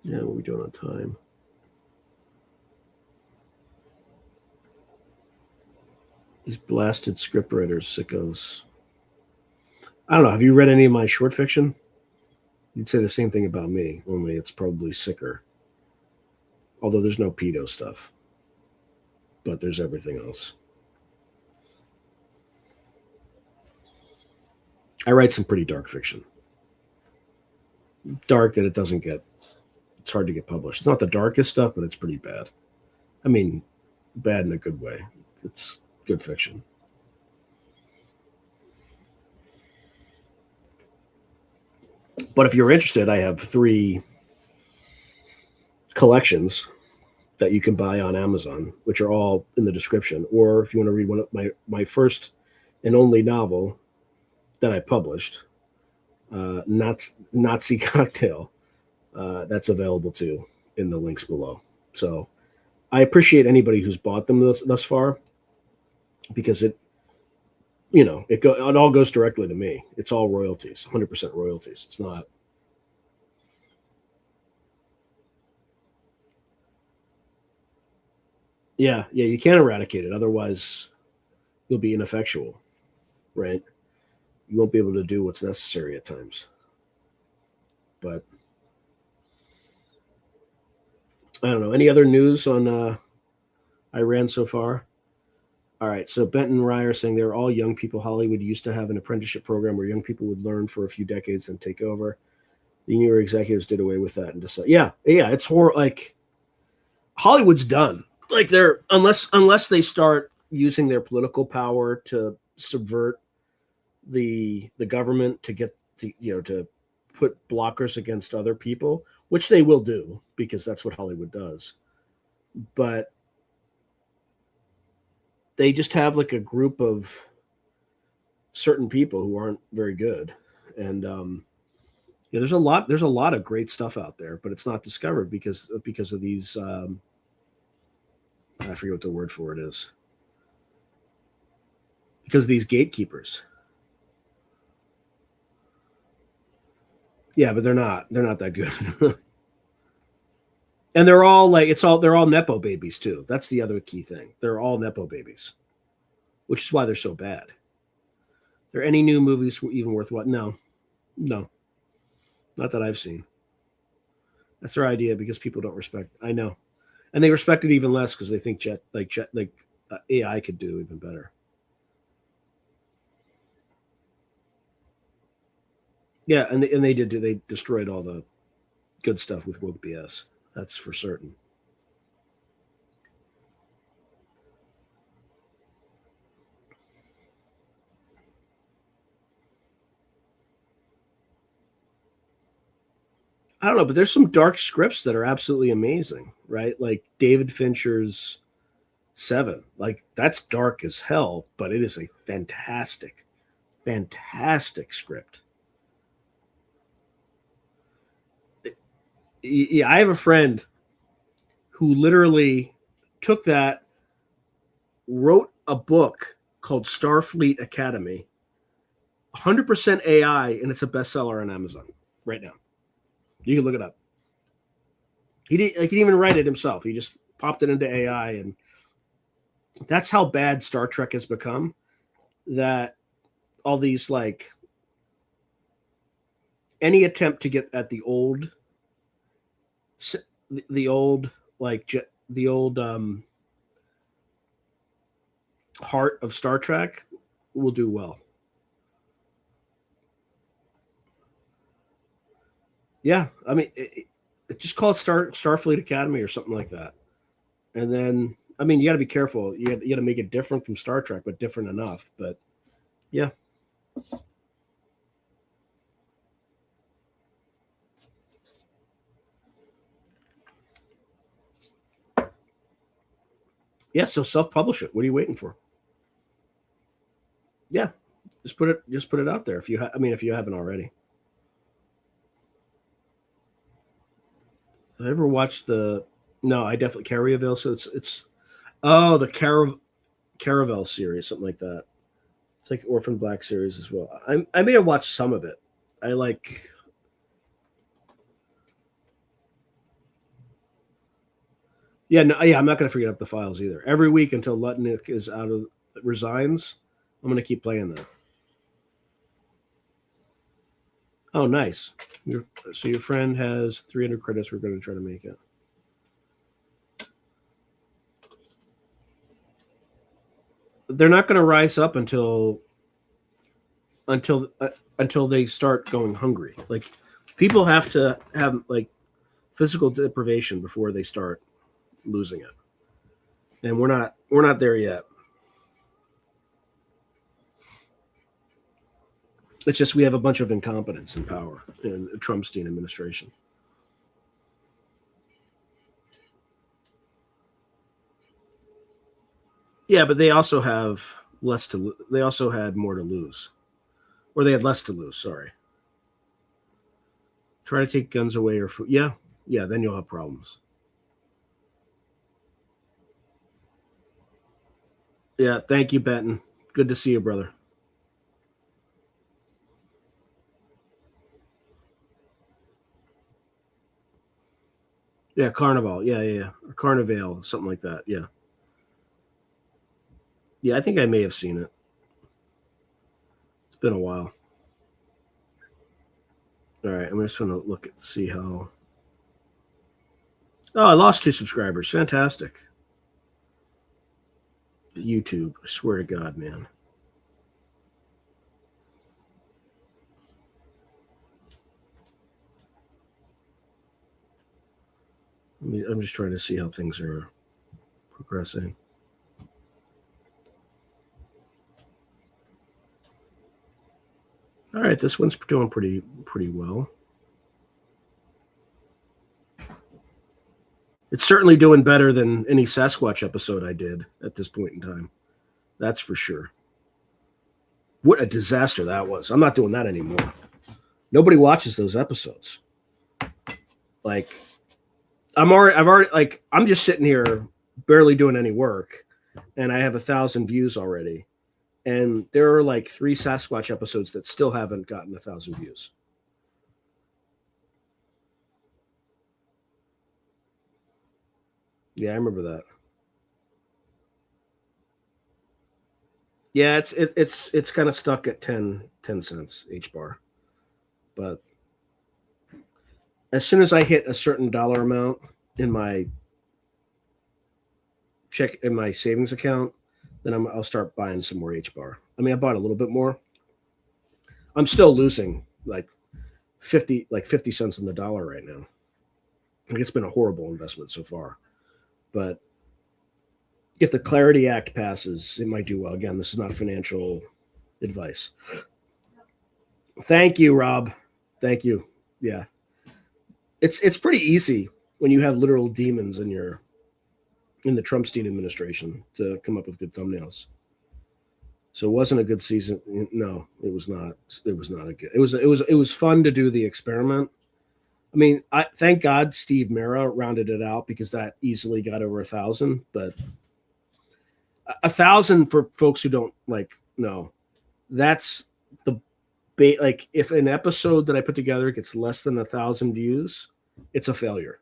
Yeah, what are we doing on time? These blasted scriptwriters, sickos. I don't know. Have you read any of my short fiction? You'd say the same thing about me, only it's probably sicker. Although there's no pedo stuff. But there's everything else. I write some pretty dark fiction. Dark that it doesn't get It's hard to get published. It's not the darkest stuff, but it's pretty bad. I mean, bad in a good way. It's good fiction. But if you're interested, I have 3 collections that you can buy on Amazon, which are all in the description. Or if you want to read one of my first and only novel that I published, Nazi Cocktail, that's available too in the links below. So I appreciate anybody who's bought them thus far, because it all goes directly to me. It's all royalties, 100% royalties. It's not. Yeah, you can't eradicate it. Otherwise, you'll be ineffectual, right? You won't be able to do what's necessary at times. But I don't know. Any other news on Iran so far? All right. So Benton and Rye are saying they're all young people. Hollywood used to have an apprenticeship program where young people would learn for a few decades and take over. The New York executives did away with that and decided, yeah, it's horrible. Like, Hollywood's done. Like, they're unless they start using their political power to subvert the government to get to put blockers against other people, which they will do because that's what Hollywood does. But they just have like a group of certain people who aren't very good, and there's a lot of great stuff out there, but it's not discovered because of these. I forget what the word for it is. Because of these gatekeepers. Yeah, but they're not that good. And they're all they're all Nepo babies too. That's the other key thing. They're all Nepo babies, which is why they're so bad. Are there any new movies even worth what? No, not that I've seen. That's their idea because people don't respect. I know, and they respect it even less because they think AI could do even better. Yeah, and they did. They destroyed all the good stuff with woke BS. That's for certain. I don't know, but there's some dark scripts that are absolutely amazing, right? Like David Fincher's Seven. Like, that's dark as hell, but it is a fantastic, fantastic script. Yeah, I have a friend who literally took that, wrote a book called Starfleet Academy, 100% AI, and it's a bestseller on Amazon right now. You can look it up. He didn't even write it himself. He just popped it into AI, and that's how bad Star Trek has become. That all these, like, any attempt to get at the old heart of Star Trek will do well. Yeah, I mean, just call it Starfleet Academy or something like that. And then, I mean, you got to be careful. You got to make it different from Star Trek, but different enough. But yeah. Yeah, so self-publish it. What are you waiting for? Yeah, just put it out there if you haven't already. Have I ever watched No, I definitely Caravel. So it's the Caravel series, something like that. It's like Orphan Black series as well. I may have watched some of it. I like. Yeah, I'm not going to forget up the files either. Every week until Lutnick resigns, I'm going to keep playing that. Oh, nice. So your friend has 300 credits. We're going to try to make it. They're not going to rise up until they start going hungry. Like, people have to have, like, physical deprivation before they start losing it. And we're not there yet. It's just we have a bunch of incompetence in power in the Trumpstein administration. Yeah, but they also have less to. They also had more to lose, or they had less to lose. Sorry. Try to take guns away or food. Yeah, then you'll have problems. Yeah, thank you, Benton. Good to see you, brother. Yeah, Carnival. Yeah. Or Carnival, something like that. Yeah. Yeah, I think I may have seen it. It's been a while. All right, I'm just going to look at see how. Oh, I lost 2 subscribers. Fantastic. YouTube. I swear to God, man. I'm just trying to see how things are progressing. All right, this one's doing pretty well. It's certainly doing better than any Sasquatch episode I did at this point in time. That's for sure. What a disaster that was. I'm not doing that anymore. Nobody watches those episodes. Like, I'm just sitting here barely doing any work, and I have 1,000 views already. And there are like 3 Sasquatch episodes that still haven't gotten 1,000 views. Yeah, I remember that. Yeah, it's kind of stuck at 10 cents each bar. But as soon as I hit a certain dollar amount in my savings account, then I'll start buying some more H bar. I mean, I bought a little bit more. I'm still losing like 50 cents on the dollar right now. Like, it's been a horrible investment so far. But if the Clarity Act passes, it might do well. Again, this is not financial advice. Thank you, Rob. Thank you. Yeah. It's pretty easy when you have literal demons in the Trumpstein administration to come up with good thumbnails. So it wasn't a good season. No, it was not. It was not a good. It was fun to do the experiment. I mean, thank God Steve Mera rounded it out, because that easily got over 1,000. But 1,000, for folks who don't know, that's the like, if an episode that I put together gets less than 1,000 views, it's a failure.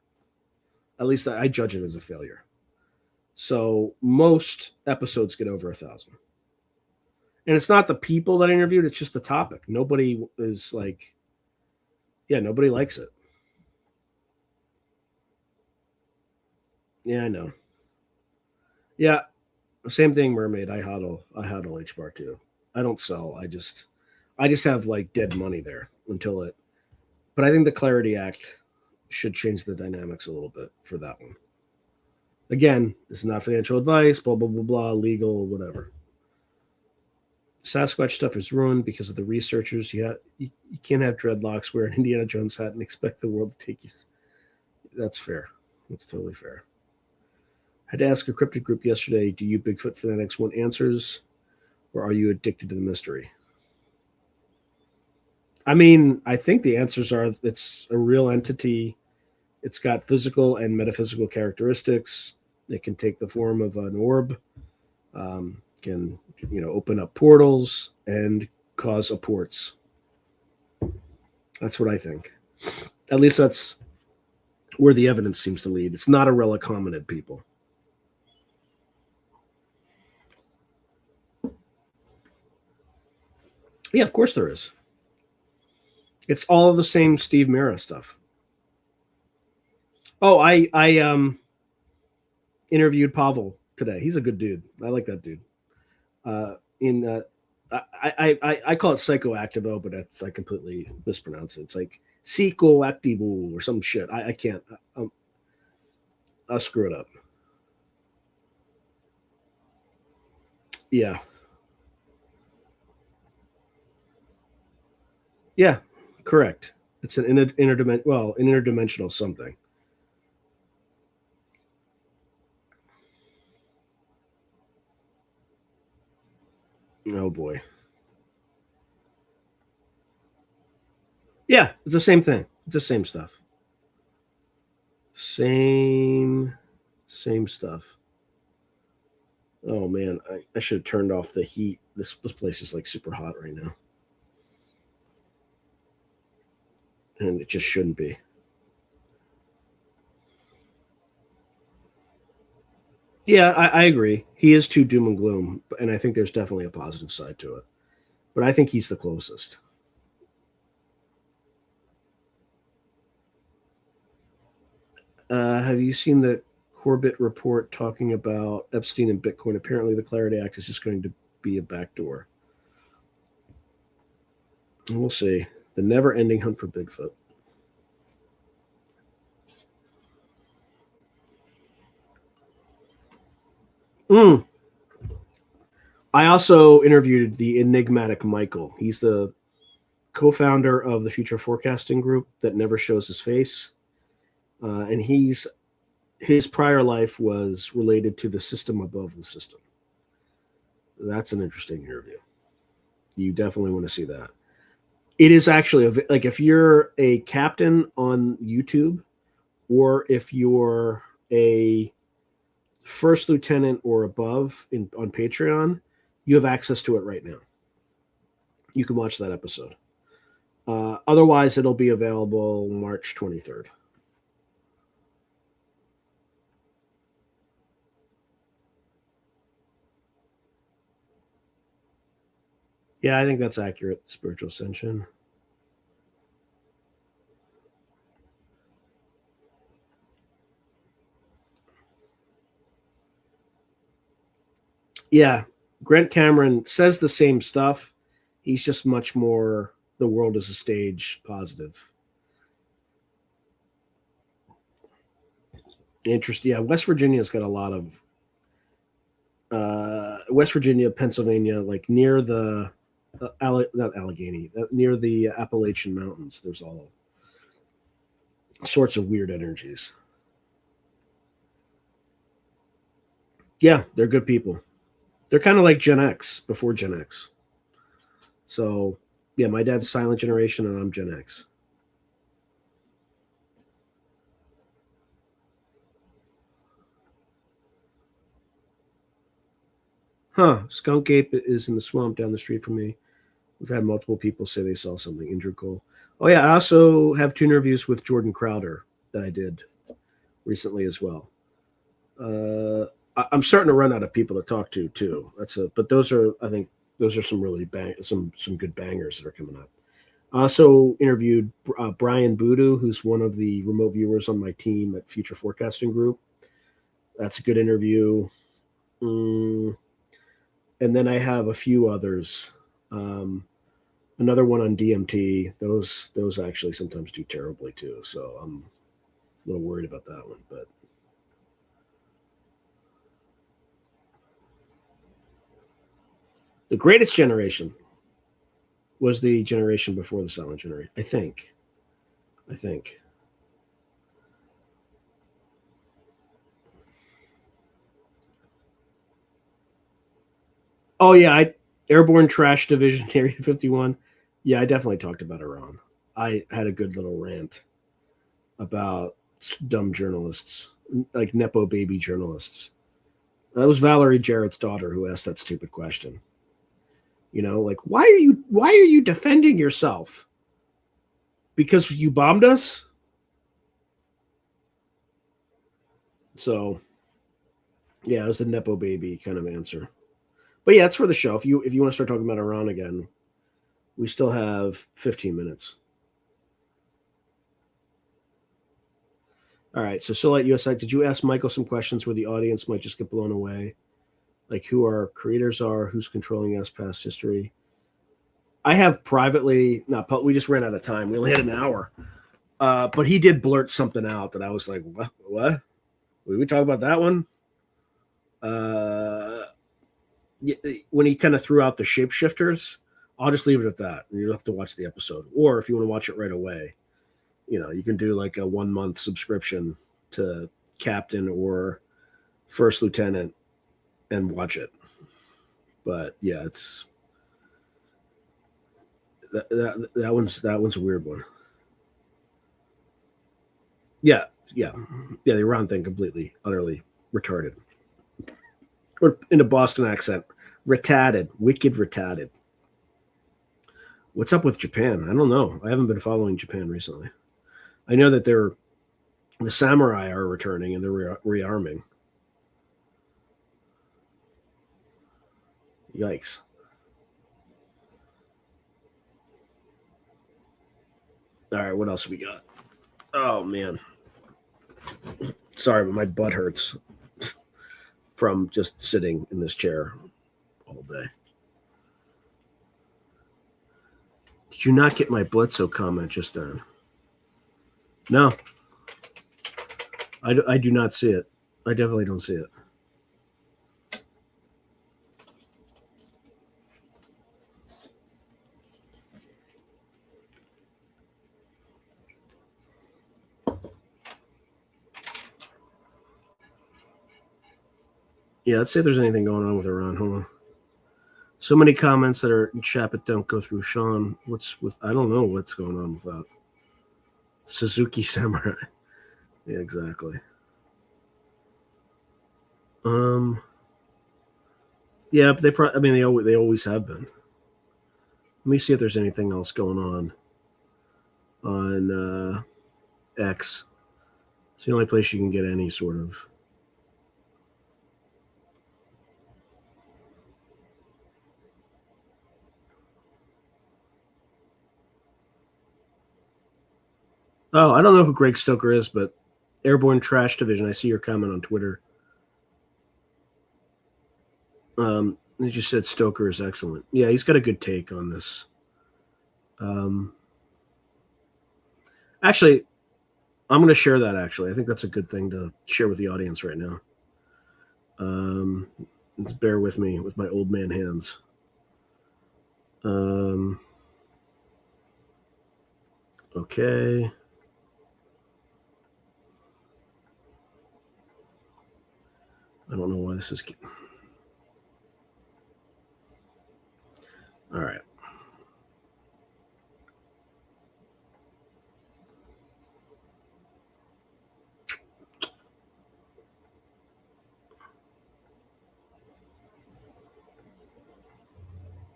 At least I judge it as a failure. So most episodes get over 1,000. And it's not the people that I interviewed, it's just the topic. Nobody is like, nobody likes it. Yeah, I know. Yeah, same thing, Mermaid. I hodl H bar too. I don't sell. I just have like dead money there until it. But I think the Clarity Act should change the dynamics a little bit for that one. Again, this is not financial advice, blah, blah, blah, blah, legal, whatever. Sasquatch stuff is ruined because of the researchers. You can't have dreadlocks, wear an Indiana Jones hat, and expect the world to take you. That's fair. That's totally fair. I had to ask a cryptid group yesterday, do you Bigfoot for the next one answers, or are you addicted to the mystery? I mean, I think the answers are it's a real entity. It's got physical and metaphysical characteristics. It can take the form of an orb, can open up portals and cause apports. That's what I think. At least that's where the evidence seems to lead. It's not a relic hominid, people. Yeah, of course there is. It's all the same Steve Mera stuff. Oh, I interviewed Pavel today. He's a good dude. I like that dude. I call it psychoactivo, but I completely mispronounce it. It's like psychoactive or some shit. I can't. I'll screw it up. Yeah. Yeah, correct. It's an interdimensional something. Oh boy. Yeah, it's the same thing. It's the same stuff. Same stuff. Oh man, I should have turned off the heat. This place is like super hot right now. And it just shouldn't be. Yeah, I agree. He is too doom and gloom, and I think there's definitely a positive side to it. But I think he's the closest. Have you seen the Corbett report talking about Epstein and Bitcoin? Apparently, the Clarity Act is just going to be a backdoor. And we'll see. The never-ending hunt for Bigfoot. I also interviewed the enigmatic Michael. He's the co-founder of the Future Forecasting Group that never shows his face. And his prior life was related to the system above the system. That's an interesting interview. You definitely want to see that. It is actually like if you're a captain on YouTube, or if you're a first lieutenant or above on Patreon, you have access to it right now. You can watch that episode. Otherwise, it'll be available March 23rd. Yeah, I think that's accurate. Spiritual ascension. Yeah, Grant Cameron says the same stuff. He's just much more the world is a stage positive. Interesting. Yeah, West Virginia's got a lot of West Virginia, Pennsylvania, like near the not Allegheny, near the Appalachian Mountains. There's all sorts of weird energies. Yeah, they're good people. They're kind of like Gen X before Gen X. So, yeah, my dad's silent generation and I'm Gen X. Huh. Skunk Ape is in the swamp down the street from me. We've had multiple people say they saw something. Integral. Oh, yeah. I also have 2 interviews with Jordan Crowder that I did recently as well. I'm starting to run out of people to talk to too. But those are, I think, those are some really some good bangers that are coming up. I also interviewed Brian Boodoo, who's one of the remote viewers on my team at Future Forecasting Group. That's a good interview. And then I have a few others. Another one on DMT. Those actually sometimes do terribly too. So I'm a little worried about that one, but. The greatest generation was the generation before the silent generation, I think. Oh, yeah, Airborne Trash Division, Area 51. Yeah, I definitely talked about Iran. I had a good little rant about dumb journalists, like Nepo baby journalists. That was Valerie Jarrett's daughter who asked that stupid question. You know, like, why are you defending yourself? Because you bombed us? So, yeah, it was a Nepo baby kind of answer. But yeah, it's for the show. If you want to start talking about Iran again, we still have 15 minutes. All right, so Solite USI, did you ask Michael some questions where the audience might just get blown away? Like who our creators are, who's controlling us, past history. I have privately, we just ran out of time. We only had an hour. But he did blurt something out that I was like, what? Did we talk about that one? When he kind of threw out the shapeshifters, I'll just leave it at that. You have to watch the episode. Or if you want to watch it right away, you can do like a 1 month subscription to Captain or First Lieutenant and watch it. But yeah, it's that one's a weird one. Yeah. The Iran thing completely, utterly retarded. Or in a Boston accent, retarded, wicked retarded. What's up with Japan? I don't know. I haven't been following Japan recently. I know that the samurai are returning and they're rearming. Yikes. All right, what else we got? Oh, man. Sorry, but my butt hurts from just sitting in this chair all day. Did you not get my Bledsoe comment just then? No. I do not see it. I definitely don't see it. Yeah, let's see if there's anything going on with Iran. Hold on. So many comments that are in chat, but don't go through Sean. I don't know what's going on with that. Suzuki Samurai. Yeah, exactly. Yeah, but they always have been. Let me see if there's anything else going on X. It's the only place you can get any sort of. Oh, I don't know who Greg Stoker is, but Airborne Trash Division. I see your comment on Twitter. He just said Stoker is excellent. Yeah, he's got a good take on this. Actually, I'm going to share that, actually. I think that's a good thing to share with the audience right now. Let's bear with me with my old man hands. Okay. I don't know why this is. All right.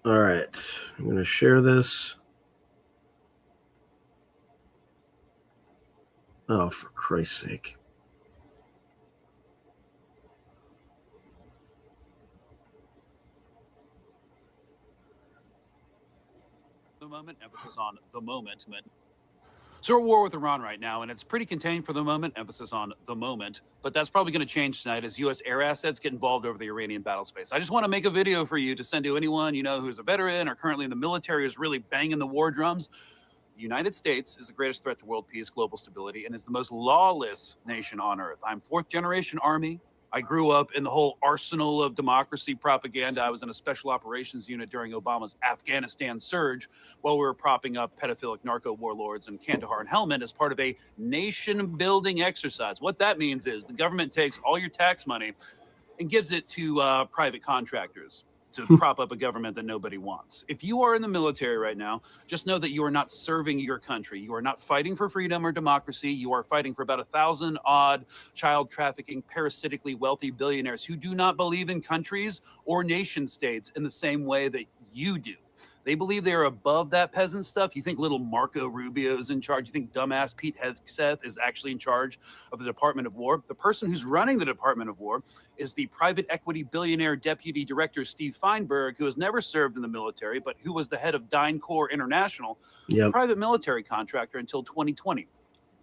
All right. I'm going to share this. Oh, for Christ's sake. The moment, emphasis on the moment. So we're at war with Iran right now, and it's pretty contained for the moment, emphasis on the moment. But that's probably going to change tonight as U.S. air assets get involved over the Iranian battle space. I just want to make a video for you to send to anyone who's a veteran or currently in the military who's really banging the war drums. The United States is the greatest threat to world peace, global stability, and is the most lawless nation on earth. I'm fourth-generation Army. I grew up in the whole arsenal of democracy propaganda. I was in a special operations unit during Obama's Afghanistan surge while we were propping up pedophilic narco warlords in Kandahar and Helmand as part of a nation-building exercise. What that means is the government takes all your tax money and gives it to private contractors to prop up a government that nobody wants. If you are in the military right now, just know that you are not serving your country. You are not fighting for freedom or democracy. You are fighting for about 1,000 odd child trafficking, parasitically wealthy billionaires who do not believe in countries or nation states in the same way that you do. They believe they are above that peasant stuff. You think little Marco Rubio is in charge? You think dumbass Pete Hegseth is actually in charge of the Department of War? The person who's running the Department of War is the private equity billionaire deputy director Steve Feinberg, who has never served in the military, but who was the head of DynCorp International, a private military contractor until 2020.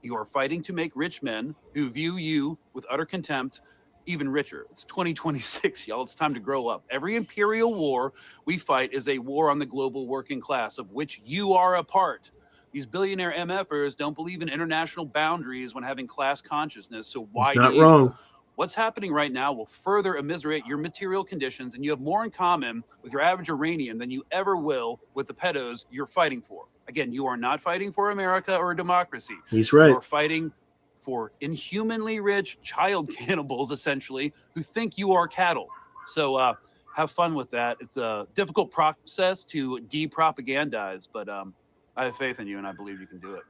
You are fighting to make rich men who view you with utter contempt even richer. It's 2026, y'all. It's time to grow up. Every imperial war we fight is a war on the global working class, of which you are a part. These billionaire MFers don't believe in international boundaries when having class consciousness, so why He's not do you? wrong. What's happening right now will further immiserate your material conditions, and you have more in common with your average Iranian than you ever will with the pedos you're fighting for. Again, you are not fighting for America or a democracy. He's right. You are fighting for inhumanly rich child cannibals, essentially, who think you are cattle. So have fun with that. It's a difficult process to de-propagandize, but I have faith in you, and I believe you can do it.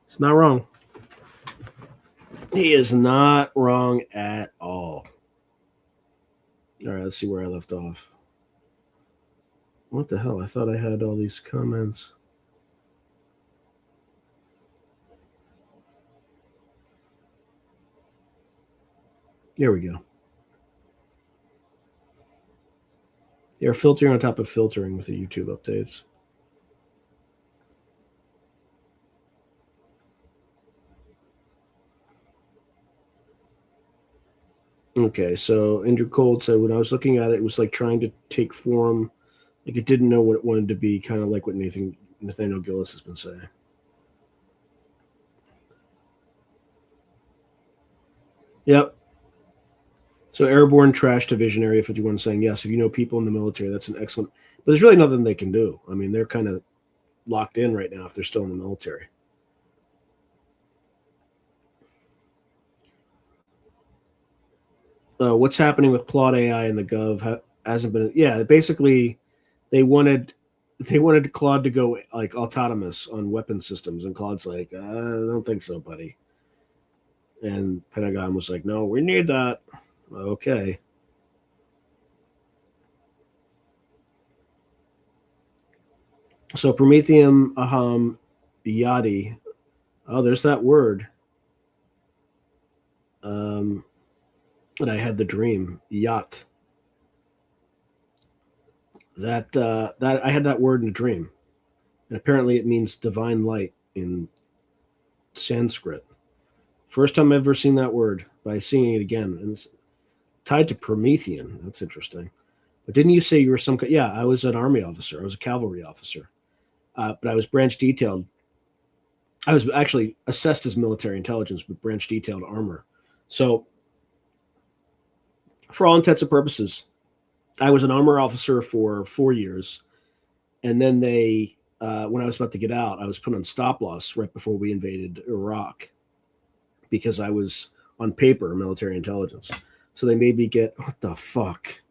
It's not wrong. He is not wrong at all. All right, let's see where I left off. What the hell? I thought I had all these comments. There we go. They're filtering on top of filtering with the YouTube updates. Okay, so Andrew Cold said, when I was looking at it, it was like trying to take form, like it didn't know what it wanted to be, kind of like what Nathaniel Gillis has been saying. Yep. So Airborne Trash Division Area 51 saying, yes, if you know people in the military, that's an excellent, but there's really nothing they can do. I mean, they're kind of locked in right now if they're still in the military. What's happening with Claude AI and the Gov hasn't been. Yeah, basically, they wanted Claude to go like autonomous on weapon systems, and Claude's like, I don't think so, buddy. And Pentagon was like, no, we need that. Okay. So Prometheum Aham Yadi. Oh, there's that word. And I had the dream. Yacht. That I had that word in a dream. And apparently it means divine light in Sanskrit. First time I've ever seen that word by seeing it again. And it's tied to Promethean. That's interesting. But didn't you say you were some... Yeah, I was an army officer. I was a cavalry officer. But I was branch detailed. I was actually assessed as military intelligence with branch detailed armor. So for all intents and purposes, I was an armor officer for 4 years. And then they, when I was about to get out, I was put on stop loss right before we invaded Iraq because I was on paper military intelligence. So they made me get, what the fuck?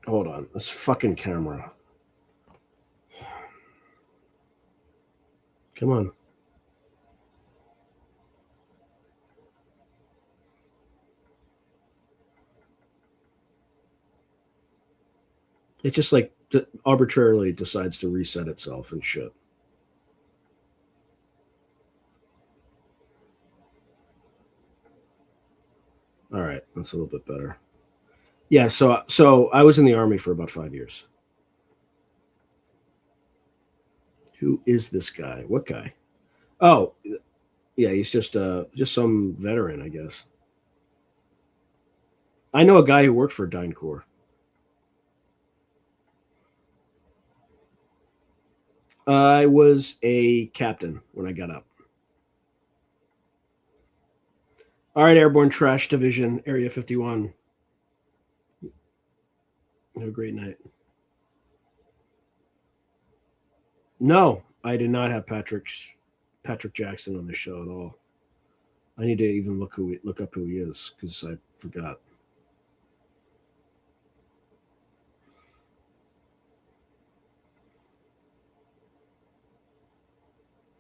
Hold on, this fucking camera. Come on. It just like arbitrarily decides to reset itself and shit. All right, that's a little bit better. Yeah, so I was in the Army for about 5 years. Who is this guy? What guy? Oh, yeah, he's just some veteran, I guess. I know a guy who worked for DynCorp. I was a captain when I got up. All right, Airborne Trash Division, Area 51. Have a great night. No, I did not have Patrick Jackson on the show at all. I need to even look up who he is because I forgot.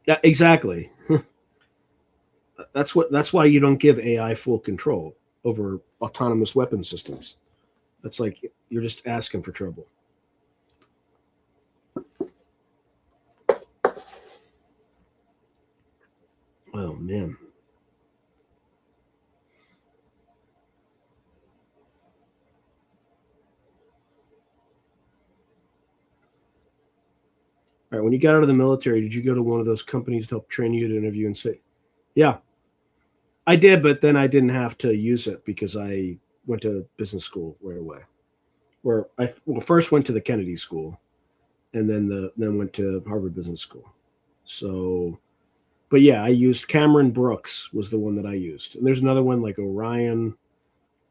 Yeah, exactly. That's why you don't give AI full control over autonomous weapon systems. That's like you're just asking for trouble. Oh man. All right. When you got out of the military, did you go to one of those companies to help train you to interview and say, yeah, I did, but then I didn't have to use it because I went to business school right away. Where I first went to the Kennedy School, and then went to Harvard Business School. So, but yeah, I used Cameron Brooks was the one that I used, and there's another one like Orion.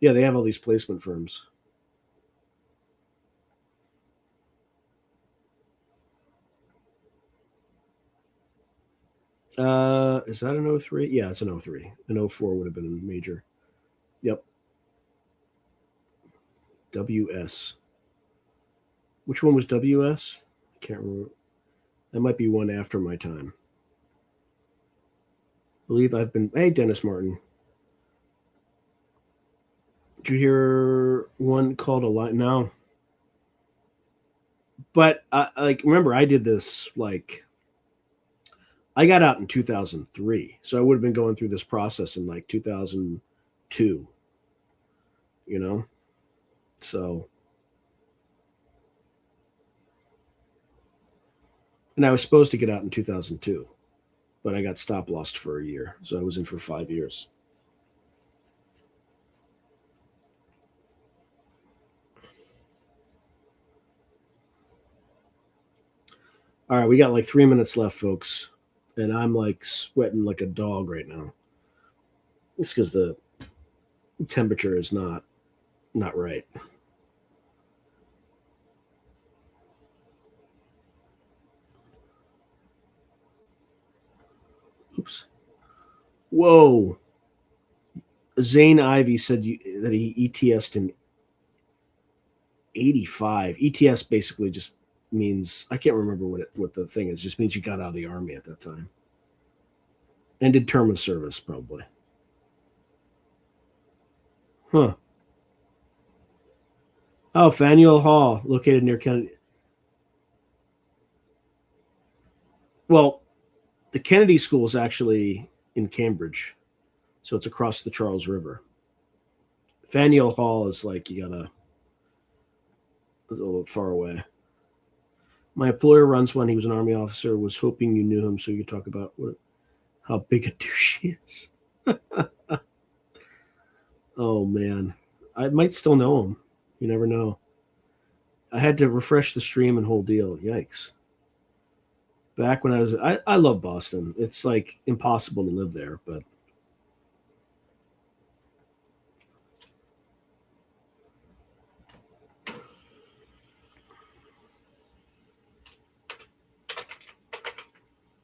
Yeah, they have all these placement firms. Is that an 03? Yeah, it's an 03. An 04 would have been major. Yep. WS. Which one was WS? I can't remember. That might be one after my time. I believe I've been. Hey, Dennis Martin. Did you hear one called a line? No. But remember, I did this I got out in 2003, so I would have been going through this process in 2002. You know, so. And I was supposed to get out in 2002, but I got stop lossed for a year, so I was in for 5 years. All right, we got 3 minutes left, folks, and I'm sweating like a dog right now. It's because the temperature is not right. Oops. Whoa. Zane Ivy said that he ETS'd in 85. ETS basically just means, I can't remember what the thing is. It just means you got out of the Army at that time. Ended term of service, probably. Huh. Oh, Faneuil Hall, located near Kennedy. Well, the Kennedy School is actually in Cambridge, so it's across the Charles River. Faneuil Hall is it's a little far away. My employer runs one. He was an Army officer. Was hoping you knew him so you could talk about how big a douche he is. Oh, man. I might still know him. You never know. I had to refresh the stream and whole deal. Yikes. Back when I love Boston. It's impossible to live there, but.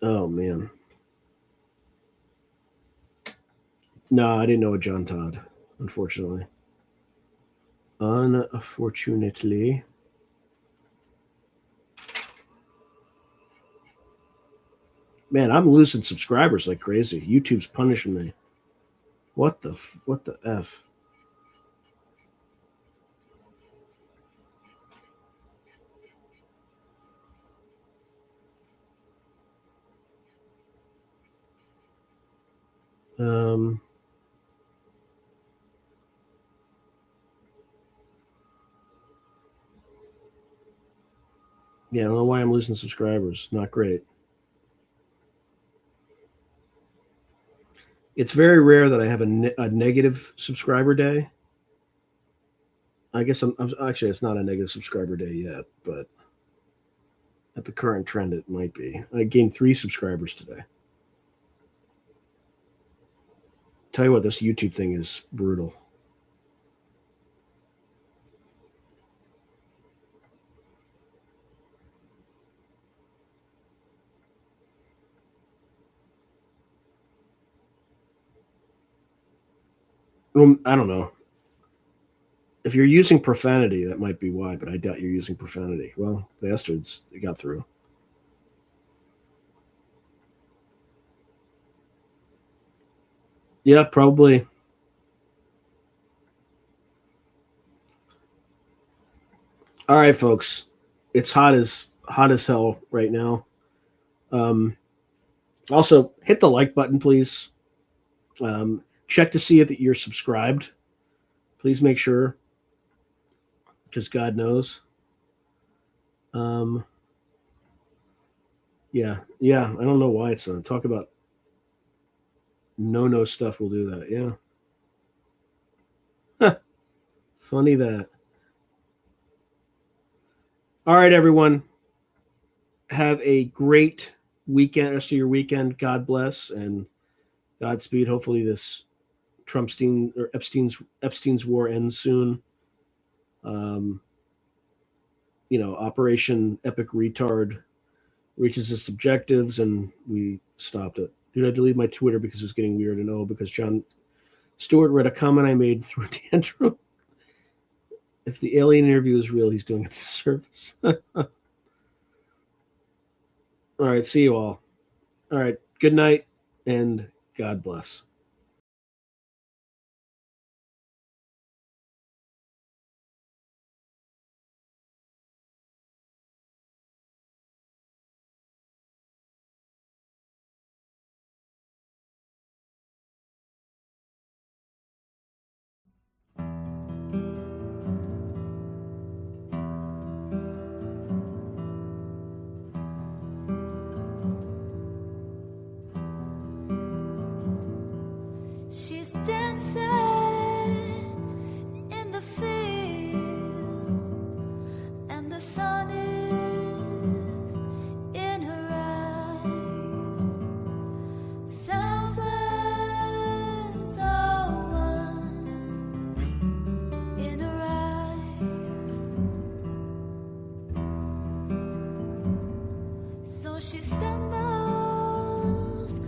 Oh, man. No, I didn't know a John Todd, unfortunately. Unfortunately. Man, I'm losing subscribers like crazy. YouTube's punishing me. What the F? Yeah, I don't know why I'm losing subscribers. Not great. It's very rare that I have a negative subscriber day. I guess I'm actually, it's not a negative subscriber day yet, but at the current trend, it might be. I gained 3 subscribers today. Tell you what, this YouTube thing is brutal. Well, I don't know. If you're using profanity, that might be why, but I doubt you're using profanity. Well, bastards, they got through. Yeah, probably. All right, folks. It's hot as hell right now. Also, hit the like button, please. Check to see that you're subscribed. Please make sure, because God knows. Yeah. I don't know why it's on. Talk about no stuff will do that. Yeah. Huh. Funny that. All right, everyone. Have a great weekend, rest of your weekend. God bless and Godspeed. Hopefully this Trumpstein or Epstein's war ends soon. Operation Epic Retard reaches its objectives and we stopped it. Dude, I deleted my Twitter because it was getting weird, and because John Stewart read a comment I made through a tantrum. If the alien interview is real, he's doing a disservice. All right, see you all. All right, good night and God bless. She's dancing in the field, and the sun is in her eyes. Thousands are one in her eyes. So she stumbles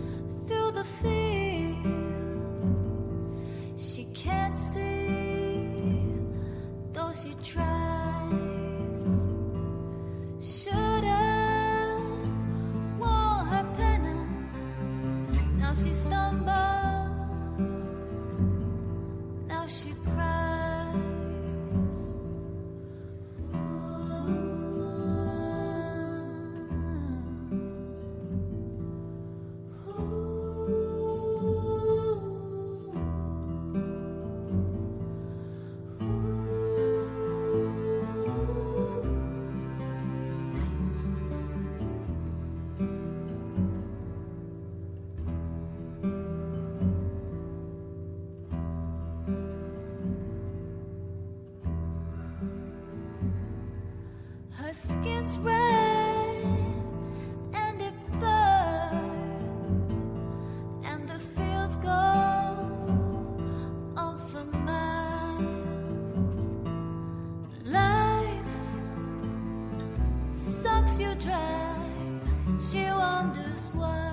through the field. She can't see, though she tries. Should've worn her pennant. Now she stumbles. Now she cries. Her skin's red and it burns, and the fields go on for miles. Life sucks you dry. She wonders why.